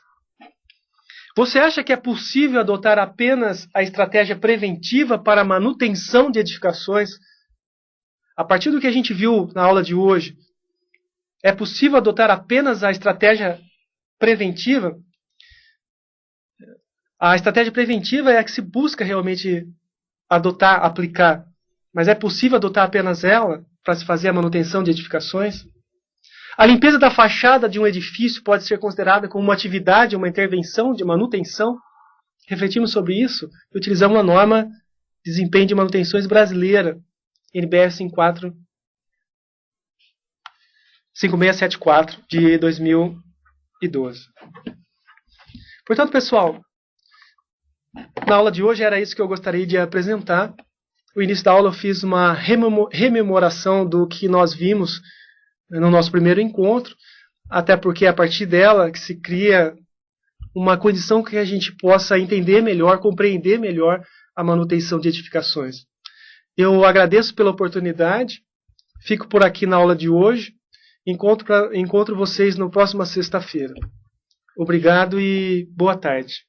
Você acha que é possível adotar apenas a estratégia preventiva para a manutenção de edificações? A partir do que a gente viu na aula de hoje, é possível adotar apenas a estratégia preventiva? A estratégia preventiva é a que se busca realmente adotar, aplicar. Mas é possível adotar apenas ela para se fazer a manutenção de edificações? A limpeza da fachada de um edifício pode ser considerada como uma atividade, uma intervenção de manutenção? Refletimos sobre isso e utilizamos uma norma de desempenho de manutenções brasileira, NBR 5674, de 2012. Portanto, pessoal, na aula de hoje era isso que eu gostaria de apresentar. No início da aula eu fiz uma rememoração do que nós vimos no nosso primeiro encontro, até porque é a partir dela que se cria uma condição que a gente possa entender melhor, compreender melhor a manutenção de edificações. Eu agradeço pela oportunidade, fico por aqui na aula de hoje, encontro vocês na próxima sexta-feira. Obrigado e boa tarde.